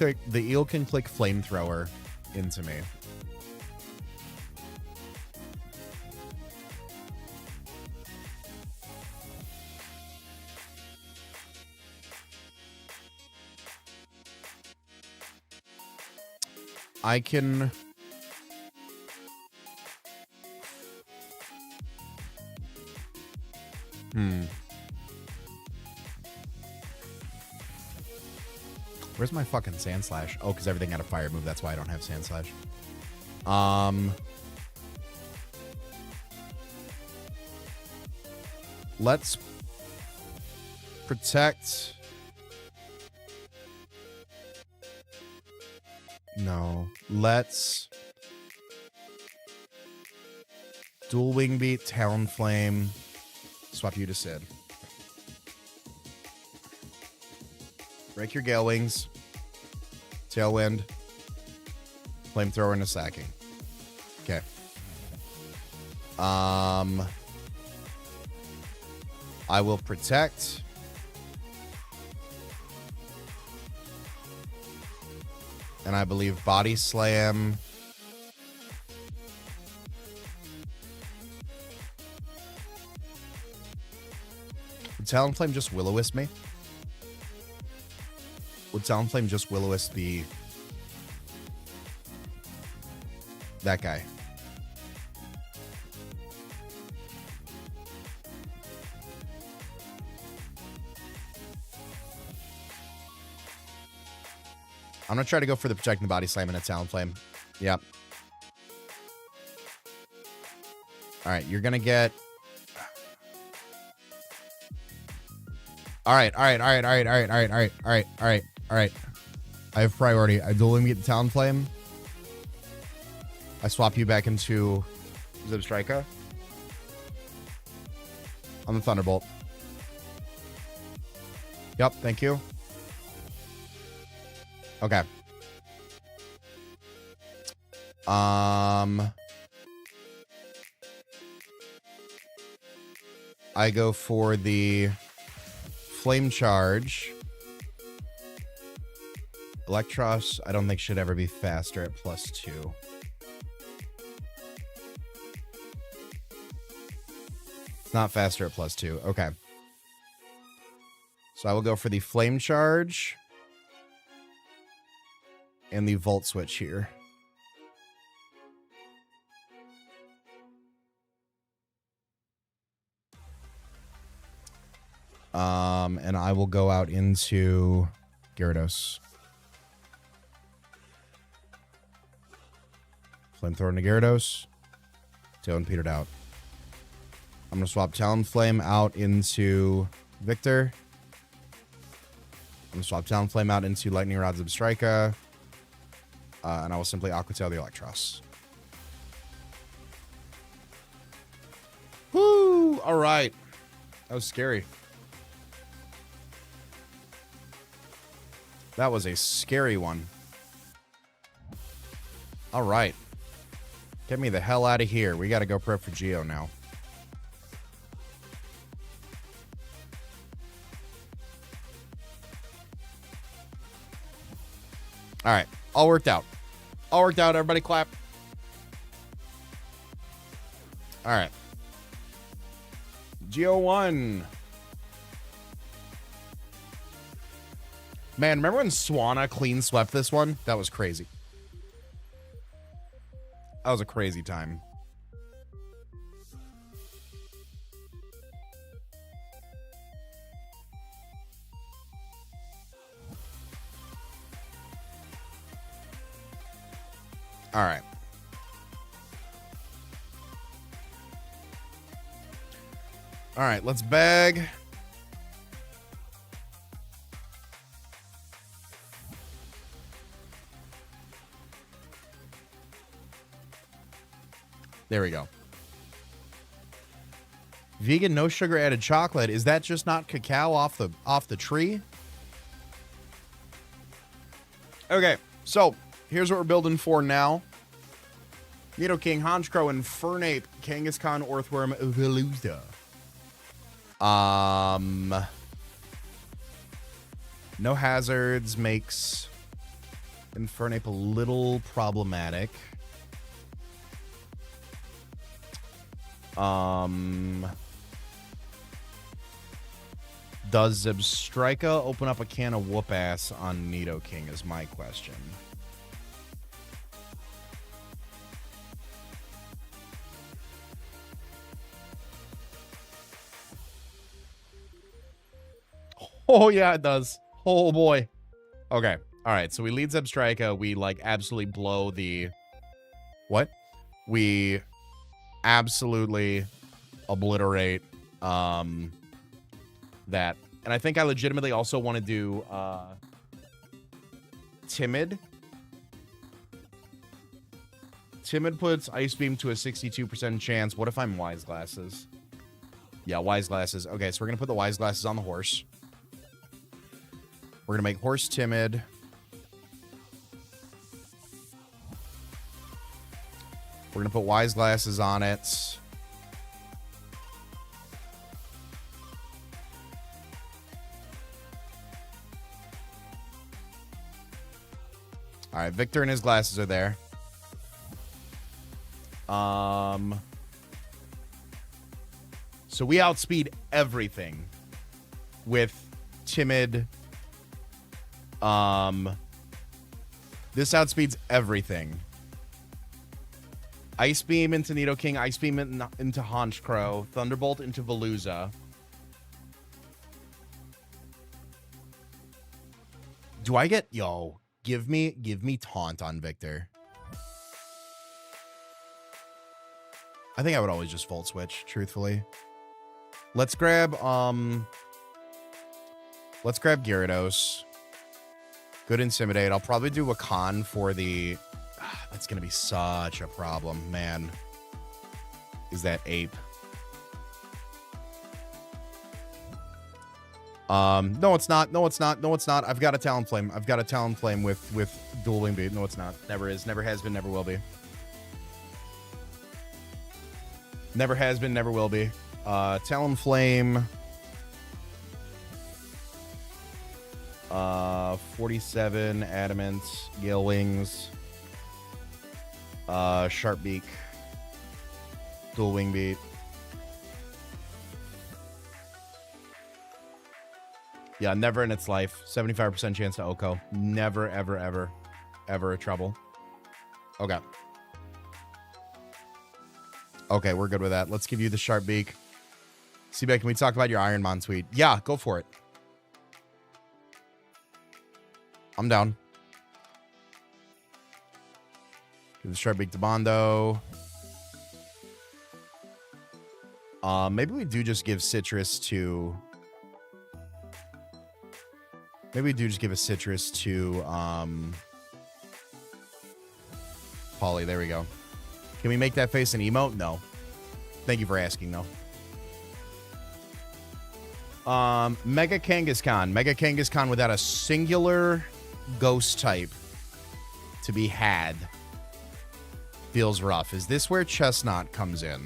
click flamethrower into me. I can Where's my fucking Sand Slash? Oh, because everything had a fire move. That's why I don't have Sand Slash. Let's protect. No. Let's dual wing beat, Talonflame. Swap you to Sid. Break your Gale Wings. Tailwind. Flamethrower into sacking. Okay. I will protect. And I believe Body Slam. Would Talonflame just Will-O-Wisp me? Would Talonflame just Will-O-Wisp the... that guy? I'm going to try to go for the Protecting Body Slam and a Talonflame. Yep. Alright, you're going to get... Alright. I have priority. I dual wing get the Talonflame. I swap you back into Zipstrika. On the Thunderbolt. Yep, thank you. Okay. I go for the Flame Charge. Electros, I don't think should ever be faster at +2. It's not faster at +2. Okay. So I will go for the Flame Charge and the Volt Switch here. And I will go out into Gyarados. Flamethrower into Gyarados. Tail and petered out. I'm going to swap Talonflame out into Victor. I'm going to swap Talonflame out into Lightning Rod Zebstrika. And I will simply Aqua Tail the Electros. Woo! All right. That was scary. That was a scary one. All right. Get me the hell out of here. We got to go prep for Geo now. All right. All worked out. All worked out. Everybody clap. All right. Geo 1. Man, remember when Swanna clean swept this one? That was crazy. That was a crazy time. All right. All right, let's bag. There we go. Vegan, no sugar added chocolate. Is that just not cacao off the tree? Okay, so here's what we're building for now. Nidoking, Honchkrow, Infernape, Kangaskhan, Orthworm, Veluza. No hazards makes Infernape a little problematic. Does Zebstrika open up a can of whoop ass on Nidoking is my question. Oh yeah, it does. Oh boy. Okay. All right. So we lead Zebstrika. We like absolutely blow the what? We absolutely obliterate that. And I think I legitimately also want to do Timid. Timid puts Ice Beam to a 62% chance. What if I'm Wise Glasses? Yeah, Wise Glasses. Okay, so we're going to put the Wise Glasses on the horse. We're going to make horse timid. We're going to put Wise Glasses on it. All right, Victor and his glasses are there. So we outspeed everything with timid. This outspeeds everything. Ice Beam into Nidoking, Ice Beam into Honchkrow, Thunderbolt into Veluza. Do I get give me Taunt on Victor. I think I would always just Volt Switch, truthfully. Let's grab Gyarados. Good Intimidate. I'll probably do a con for the... that's going to be such a problem, man. Is that Ape? No, it's not. No, it's not. No, it's not. I've got a Talonflame. I've got a Talonflame with Dual Wing Beat. No, it's not. Never is. Never has been. Never will be. Never has been. Never will be. Talonflame. 47 adamant, gale wings, sharp beak, dual wing beat. Yeah, never in its life. 75% chance to Oko. Never, ever, ever, ever a trouble. Okay. Okay, we're good with that. Let's give you the sharp beak. CBAD, can we talk about your Ironmon tweet? Yeah, go for it. I'm down. Give the sharp beak to Bondo. Maybe we do just give citrus to... Maybe we do just give a citrus to Polly. There we go. Can we make that face an emote? No. Thank you for asking, though. Mega Kangaskhan. Mega Kangaskhan without a singular ghost type to be had feels rough. Is this where Chestnut comes in?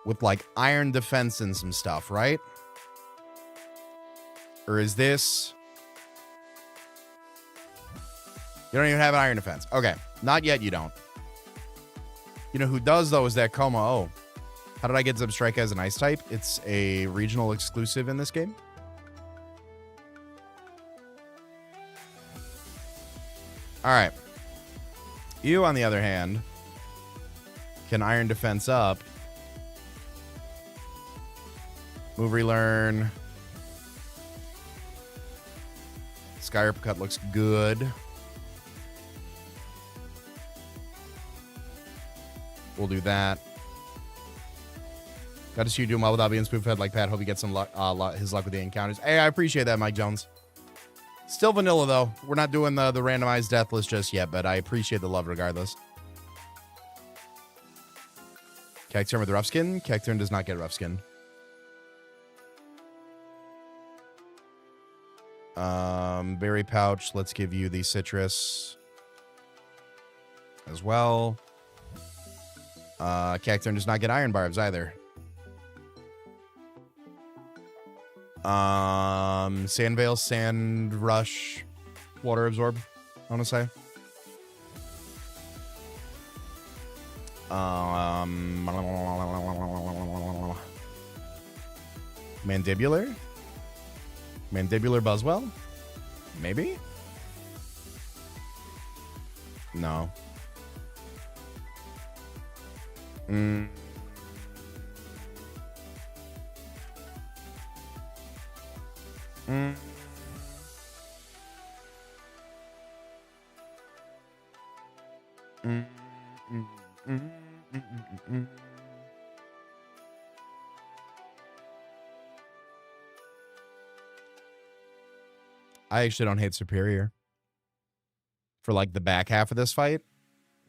With like iron defense and some stuff, right? Or is this... You don't even have an iron defense. Okay. Not yet, you don't. You know who does, though, is that Coma. Oh. How did I get Zebstrike as an ice type? It's a regional exclusive in this game. All right. You, on the other hand, can iron defense up. Move relearn. Sky Uppercut looks good. We'll do that. Got to see you doing well without being spoon-fed like Pat. Hope you get some luck, his luck with the encounters. Hey, I appreciate that, Mike Jones. Still vanilla, though. We're not doing the randomized death list just yet, but I appreciate the love regardless. Cacturn with rough skin. Cacturn does not get rough skin. Berry pouch. Let's give you the citrus as well. Cacturn does not get iron barbs either. Sandvale, Sand Rush, Water Absorb, I want to say. Mandibular? Mandibular Buzzwell? Maybe? No. I actually don't hate Superior for like the back half of this fight.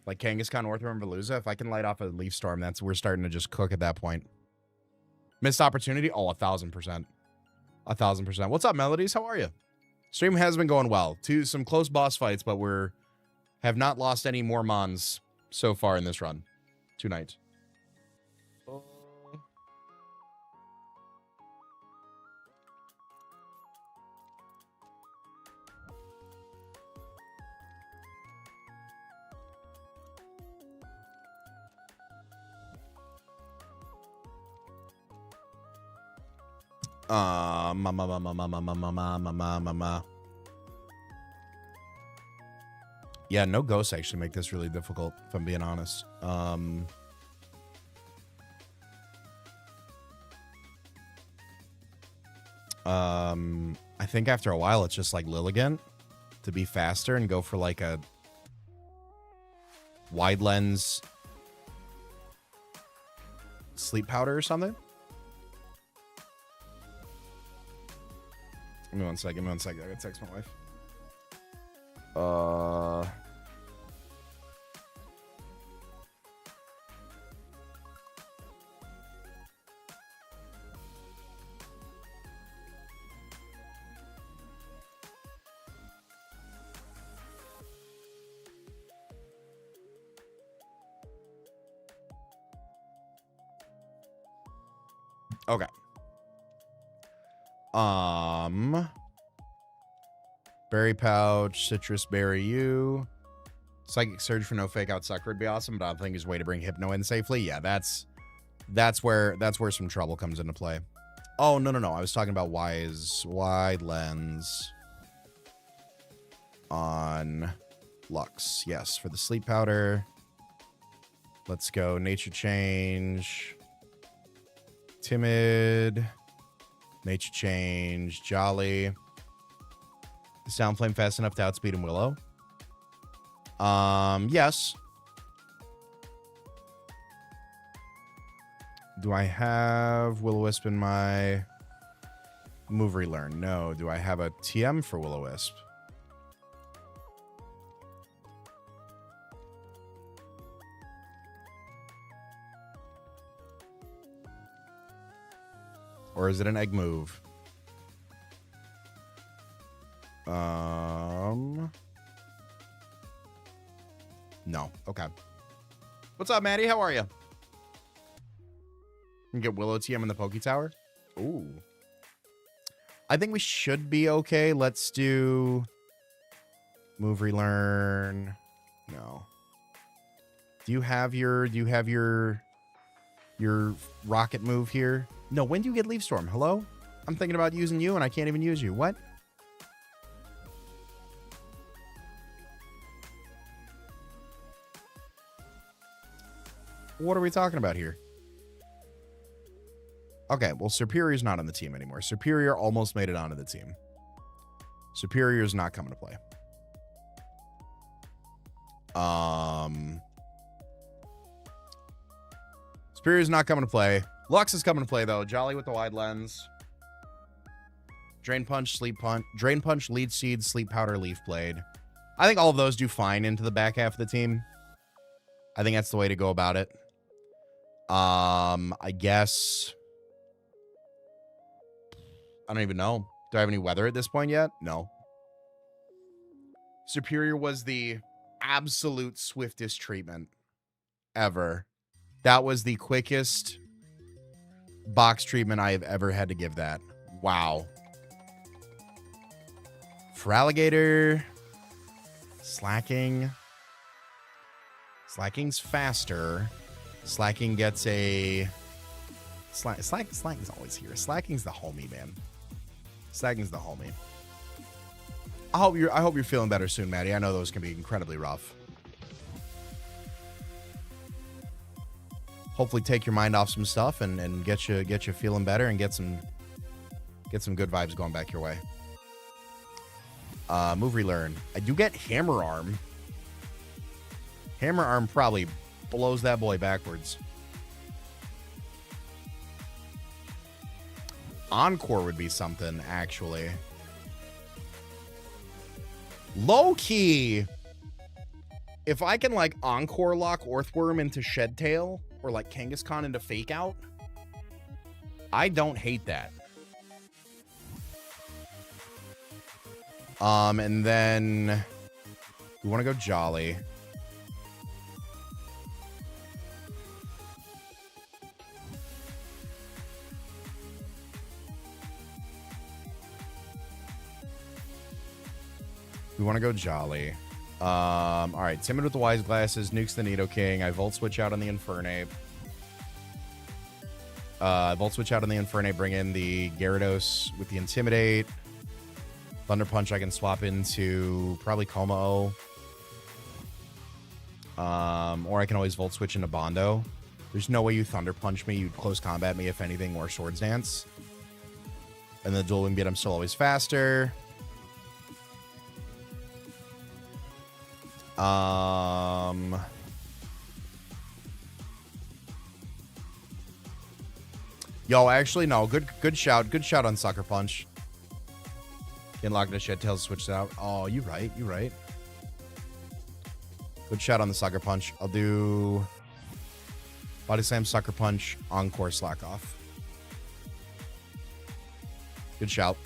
Like Kangaskhan, Orthro, and Veluza. If I can light off a Leaf Storm, we're starting to just cook at that point. Missed opportunity? Oh, 1,000%. 1,000%. What's up, Melodies? How are you? Stream has been going well. Some close boss fights, but have not lost any more mons so far in this run. Tonight. Yeah, no ghosts actually make this really difficult, if I'm being honest. I think after a while, it's just like Lilligant to be faster and go for like a wide lens sleep powder or something. Give me one sec. I gotta text my wife. Okay. Berry pouch, citrus berry U. Psychic surge for no fake out sucker would be awesome, but I don't think there's a way to bring hypno in safely. Yeah, that's where some trouble comes into play. Oh, no. I was talking about wide lens on Lux. Yes, for the sleep powder. Let's go nature change. Timid. Nature change. Jolly. Sound flame fast enough to outspeed and Willow? Yes. Do I have Will-O-Wisp in my move relearn? No. Do I have a TM for Will-O-Wisp? Or is it an egg move? No. Okay. What's up, Maddie? How are you? You can get Willow TM in the Poke Tower. Ooh. I think we should be okay. Let's do move relearn. No. Do you have your rocket move here? No. When do you get Leaf Storm? Hello? I'm thinking about using you and I can't even use you. What? What are we talking about here? Okay, well, Superior's not on the team anymore. Superior almost made it onto the team. Superior's not coming to play. Superior's not coming to play. Lux is coming to play, though. Jolly with the wide lens. Drain Punch, Sleep Punch. Drain Punch, Lead Seed, Sleep Powder, Leaf Blade. I think all of those do fine into the back half of the team. I think that's the way to go about it. I guess... I don't even know. Do I have any weather at this point yet? No. Superior was the absolute swiftest treatment ever. That was the quickest box treatment I have ever had to give that. Wow. For Alligator, Slacking. Slacking's faster. Slacking gets a... Slacking's always here. Slacking's the homie, man. Slacking's the homie. I hope you're feeling better soon, Maddie. I know those can be incredibly rough. Hopefully take your mind off some stuff and get you feeling better and get some good vibes going back your way. Move relearn. I do get Hammer Arm. Hammer Arm probably blows that boy backwards. Encore would be something, actually. Low key, if I can like Encore lock Orthworm into Shed Tail or like Kangaskhan into Fake Out, I don't hate that. And then we want to go Jolly. We want to go Jolly. All right, Timid with the Wise Glasses, nukes the Nidoking. I Volt Switch out on the Infernape. Volt Switch out on the Infernape, bring in the Gyarados with the Intimidate. Thunder Punch I can swap into probably Como-O. Or I can always Volt Switch into Bondo. There's no way you Thunder Punch me. You'd close combat me, if anything, or Swords Dance. And the Dual Wing Beat, I'm still always faster. Yo, actually, no. Good shout. Good shout on Sucker Punch. Getting locked into Shed Tails, switched out. Oh, you right. You right. Good shout on the Sucker Punch. I'll do Body Slam, Sucker Punch, Encore, Slack Off. Good shout.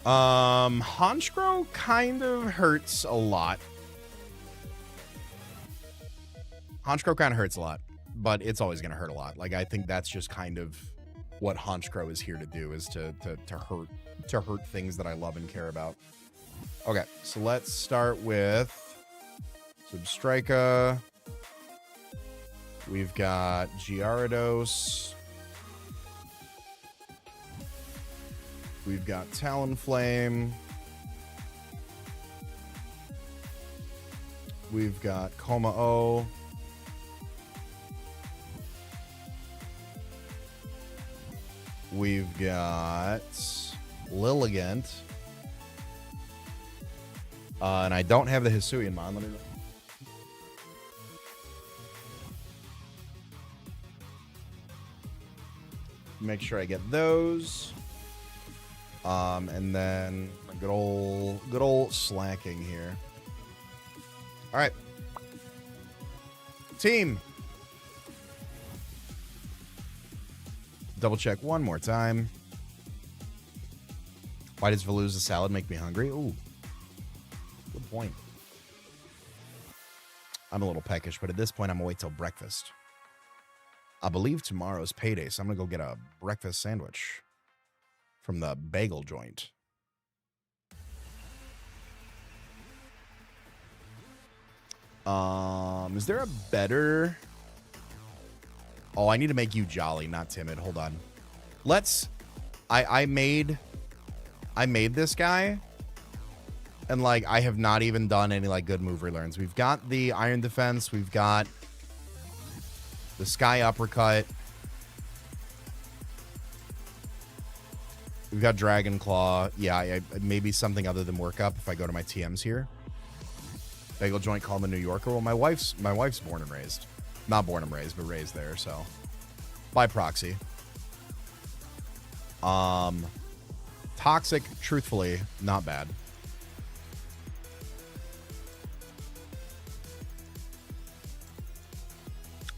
Honchkrow kind of hurts a lot. Honchkrow kind of hurts a lot. but it's always going to hurt a lot. Like, I think that's just kind of what Honchkrow is here to do, is to hurt things that I love and care about. Okay, so let's start with Substrika. We've got Gyarados. We've got Talonflame. We've got Komao. We've got Lilligant. And I don't have the Hisuian Mon. Let me make sure I get those. And then good old slacking here. All right. Team. Double check one more time. Why does Veluza salad make me hungry? Ooh. Good point. I'm a little peckish, but at this point, I'm going to wait till breakfast. I believe tomorrow's payday, so I'm going to go get a breakfast sandwich from the bagel joint. Is there a better... Oh, I need to make you jolly, not timid. Hold on. Let's... I made this guy, and, like, I have not even done any, like, good move relearns. We've got the Iron Defense. We've got the Sky Uppercut. We've got Dragon Claw. Yeah, maybe something other than Workup if I go to my TMs here. Bagel joint, call him a New Yorker. Well, my wife's born and raised. Not born and raised, but raised there, so. By proxy. Toxic, truthfully, not bad.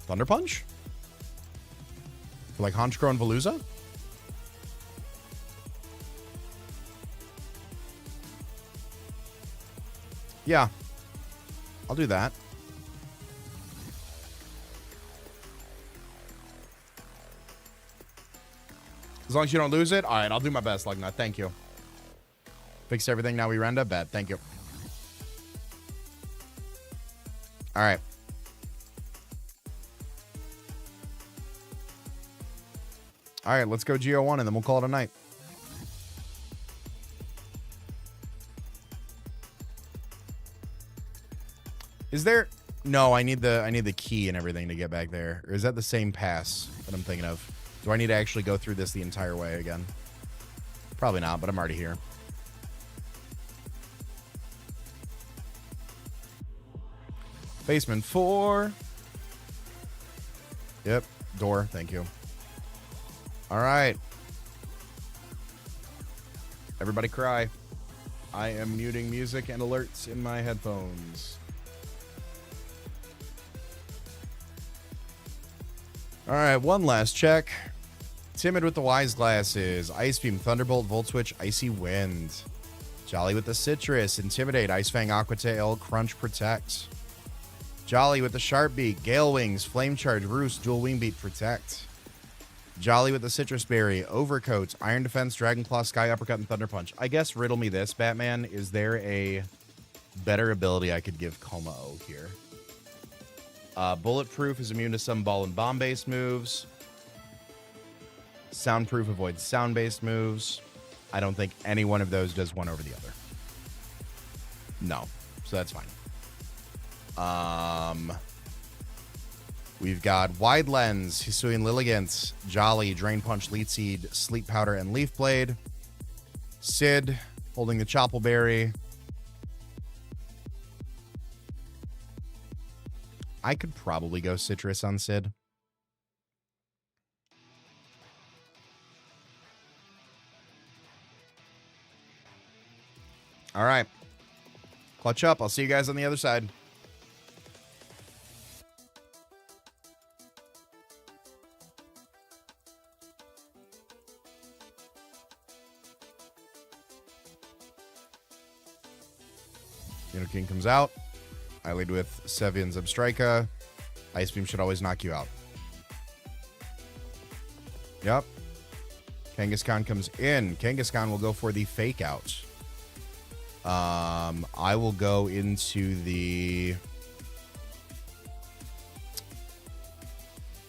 Thunder Punch? For like Honchkrow and Veluza? Yeah. I'll do that. As long as you don't lose it. All right, I'll do my best, Lugnut. Thank you. Fixed everything. Now we render. Bad. Thank you. All right. All right, let's go GO1 and then we'll call it a night. Is there... No, I need the key and everything to get back there. Or is that the same pass that I'm thinking of? Do I need to actually go through this the entire way again? Probably not, but I'm already here. Basement 4. Yep, door, thank you. All right. Everybody cry. I am muting music and alerts in my headphones. All right, one last check. Timid with the Wise Glasses. Ice Beam, Thunderbolt, Volt Switch, Icy Wind. Jolly with the Citrus. Intimidate, Ice Fang, Aqua Tail, Crunch, Protect. Jolly with the Sharp Beak. Gale Wings, Flame Charge, Roost, Dual Wing Beat, Protect. Jolly with the Citrus Berry. Overcoat, Iron Defense, Dragon Claw, Sky Uppercut, and Thunder Punch. I guess riddle me this, Batman. Is there a better ability I could give Komao here? Bulletproof is immune to some ball and bomb-based moves. Soundproof avoids sound-based moves. I don't think any one of those does one over the other. No, so that's fine. We've got Wide Lens, Hisuian Lilligant, Jolly, Drain Punch, Lead Seed, Sleep Powder, and Leaf Blade. Sid, holding the Choppleberry. I could probably go Citrus on Sid. All right. Clutch up. I'll see you guys on the other side. King comes out. I lead with Sevian Substrika. Ice Beam should always knock you out. Yep. Kangaskhan comes in. Kangaskhan will go for the fake out. I will go into the...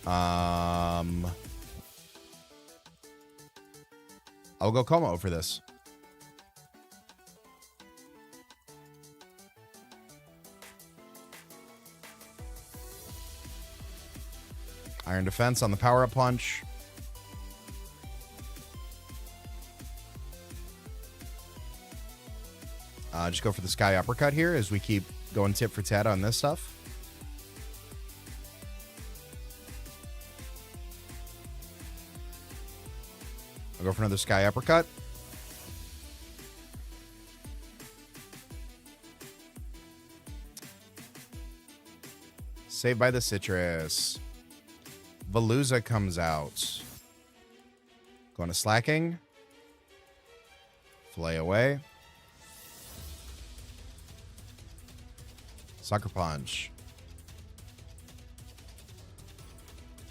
I'll go Como for this. Iron Defense on the power-up punch. Just go for the Sky Uppercut here as we keep going tit for tat on this stuff. I'll go for another Sky Uppercut. Saved by the Citrus. Veluza comes out. Going to Slacking. Flay away. Sucker Punch.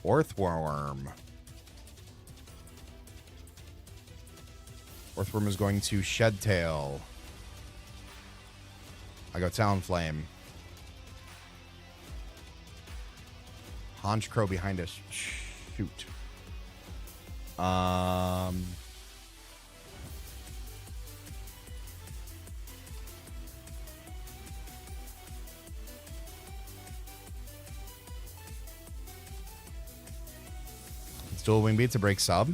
Orthworm. Orthworm is going to Shed Tail. I go Talonflame. Haunch Crow behind us. Shoot. Let's dual wing beat to break sub.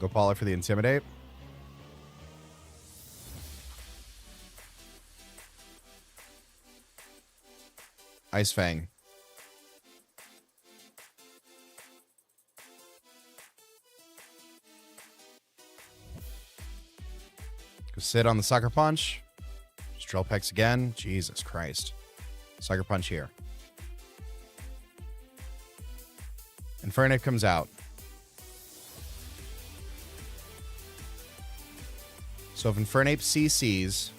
Go Paula for the Intimidate. Ice Fang. Go sit on the Sucker Punch. Drill Pex again. Jesus Christ. Sucker Punch here. Infernape comes out. So if Infernape CCs...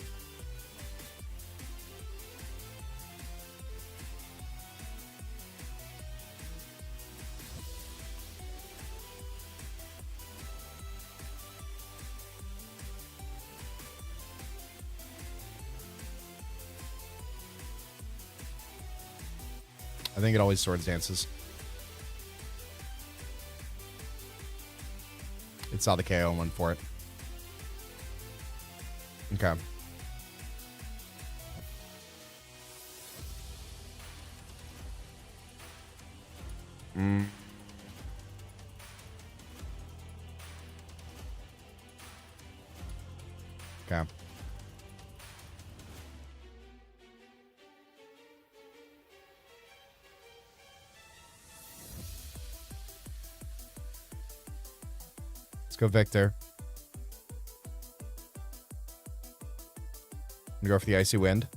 I think it always Swords Dances. It saw the KO and went for it. Okay. Okay. Let's go Victor. I'm gonna go for the Icy Wind.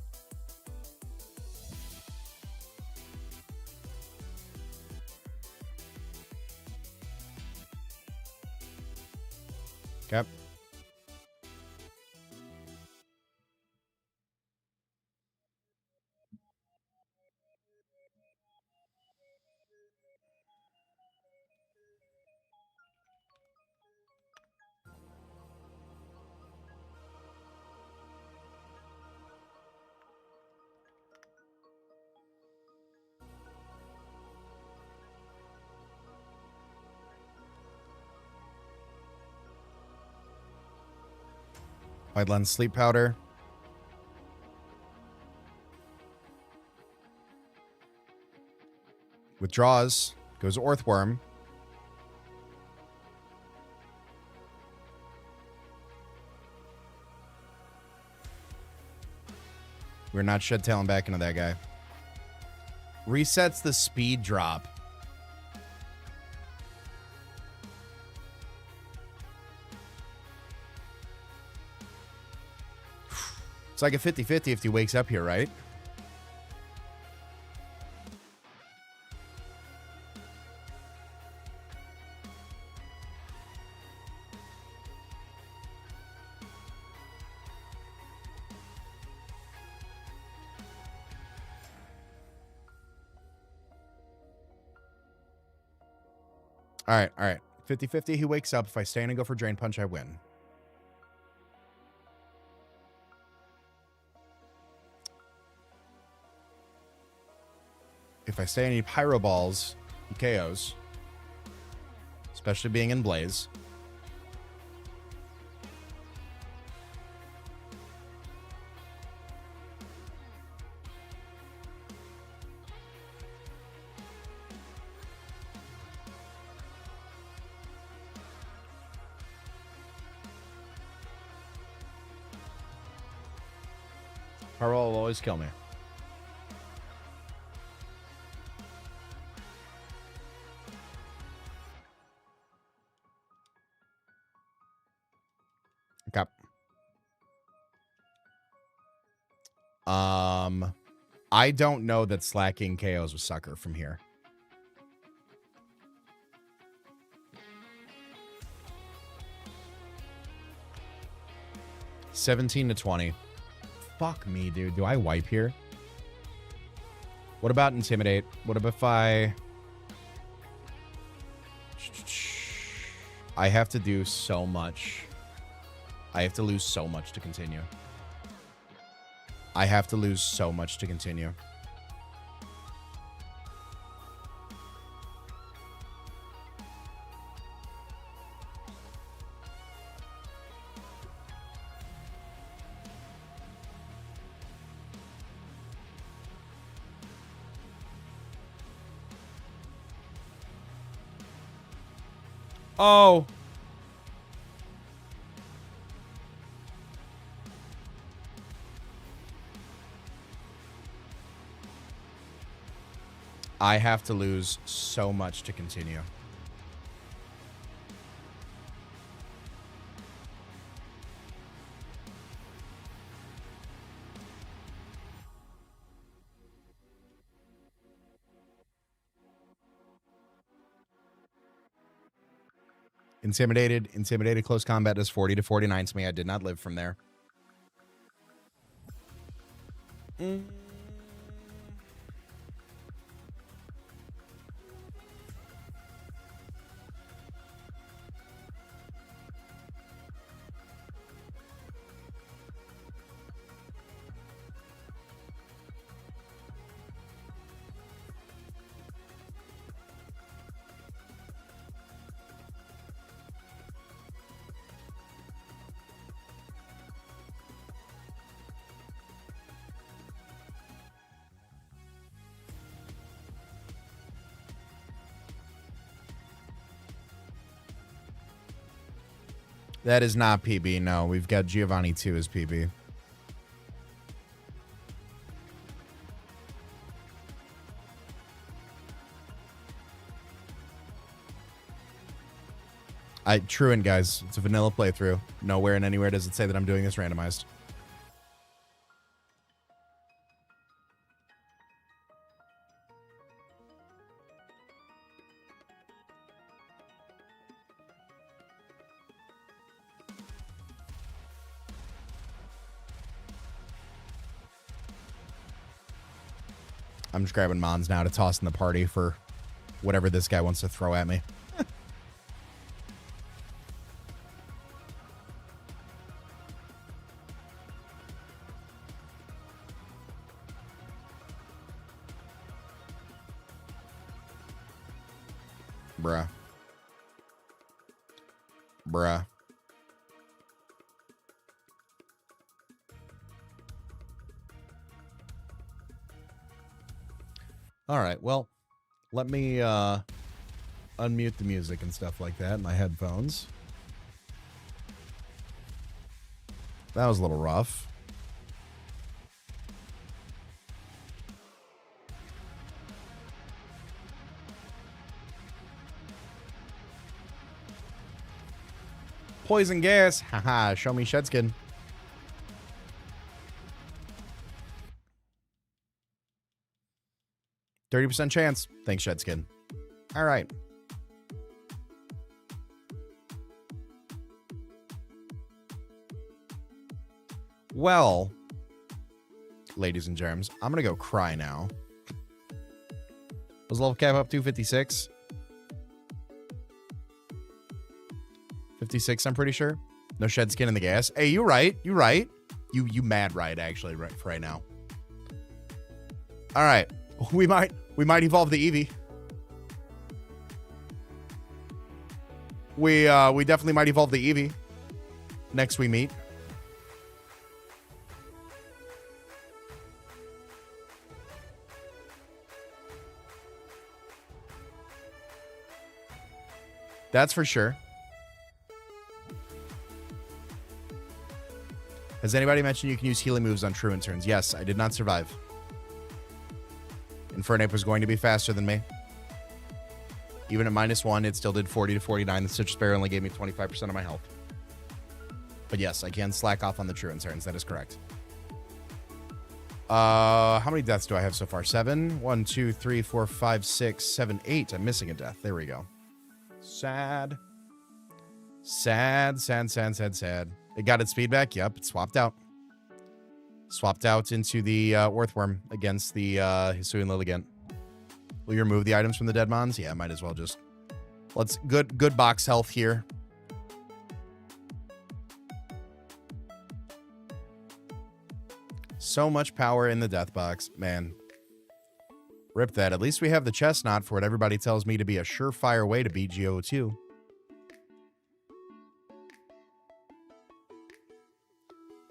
Okay. Wide Lens Sleep Powder. Withdraws. Goes Orthworm. We're not Shed Tailing back into that guy. Resets the speed drop. It's like a 50-50 if he wakes up here, right? All right, all right. 50-50, he wakes up. If I stay in and go for Drain Punch, I win. If I stay in any Pyro Balls, he KOs. Especially being in Blaze. Pyro will always kill me. Okay. I don't know that slacking KOs with Sucker from here. $17-20. Fuck me, dude. Do I wipe here? What about Intimidate? What about if I have to do so much. I have to lose so much to continue. I have to lose so much to continue. Oh. I have to lose so much to continue. Intimidated close combat does 40-49 to me. I did not live from there. That is not PB, no. We've got Giovanni 2 as PB. Truant, guys. It's a vanilla playthrough. Nowhere and anywhere does it say that I'm doing this randomized. I'm just grabbing Mons now to toss in the party for whatever this guy wants to throw at me. Bruh. Bruh. All right, well, let me unmute the music and stuff like that in my headphones. That was a little rough. Poison gas. Haha, show me Shedskin. %30 chance. Thanks, Shedskin. All right. Well, ladies and germs, I'm going to go cry now. Was level cap up 256? 56, I'm pretty sure. No shed skin in the gas. Hey, you right. You right. You mad right, actually, right for right now. All right. We might evolve the Eevee. We definitely might evolve the Eevee next we meet. That's for sure. Has anybody mentioned you can use healing moves on Truant turns? Yes, I did not survive. Infernape was going to be faster than me. Even at -1, it still did 40 to 49. The Citrus Berry only gave me 25% of my health. But yes, I can slack off on the Truant turns. That is correct. How many deaths do I have so far? 7? 1, 2, 3, 4, 5, 6, 7, 8. I'm missing a death. There we go. Sad. Sad, sad, sad, sad, sad. It got its speed back. Yep, it swapped out. Swapped out into the Earthworm against the Hisuian Lilligant. Will you remove the items from the dead mons? Yeah, might as well just. Let's good box health here. So much power in the death box, man. Rip that. At least we have the chestnut for what everybody tells me to be a surefire way to beat GO2.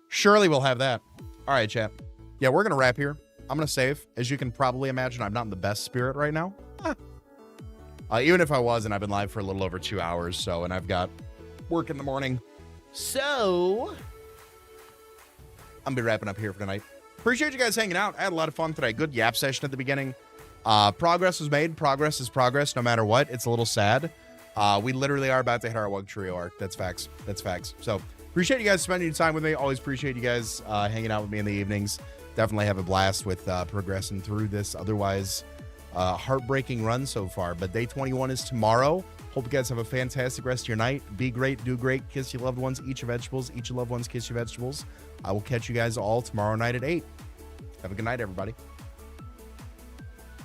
Surely we'll have that. All right, chat. Yeah, we're going to wrap here. I'm going to save. As you can probably imagine, I'm not in the best spirit right now. Even if I was, and I've been live for a little over 2 hours, so, and I've got work in the morning. So, I'm going to be wrapping up here for tonight. Appreciate you guys hanging out. I had a lot of fun today. Good yap session at the beginning. Progress was made. Progress is progress, no matter what. It's a little sad. We literally are about to hit our Wug Trio arc. That's facts. That's facts. So, appreciate you guys spending your time with me. Always appreciate you guys hanging out with me in the evenings. Definitely have a blast with progressing through this otherwise heartbreaking run so far. But day 21 is tomorrow. Hope you guys have a fantastic rest of your night. Be great, do great, kiss your loved ones, eat your vegetables, eat your loved ones, kiss your vegetables. I will catch you guys all tomorrow night at 8. Have a good night, everybody.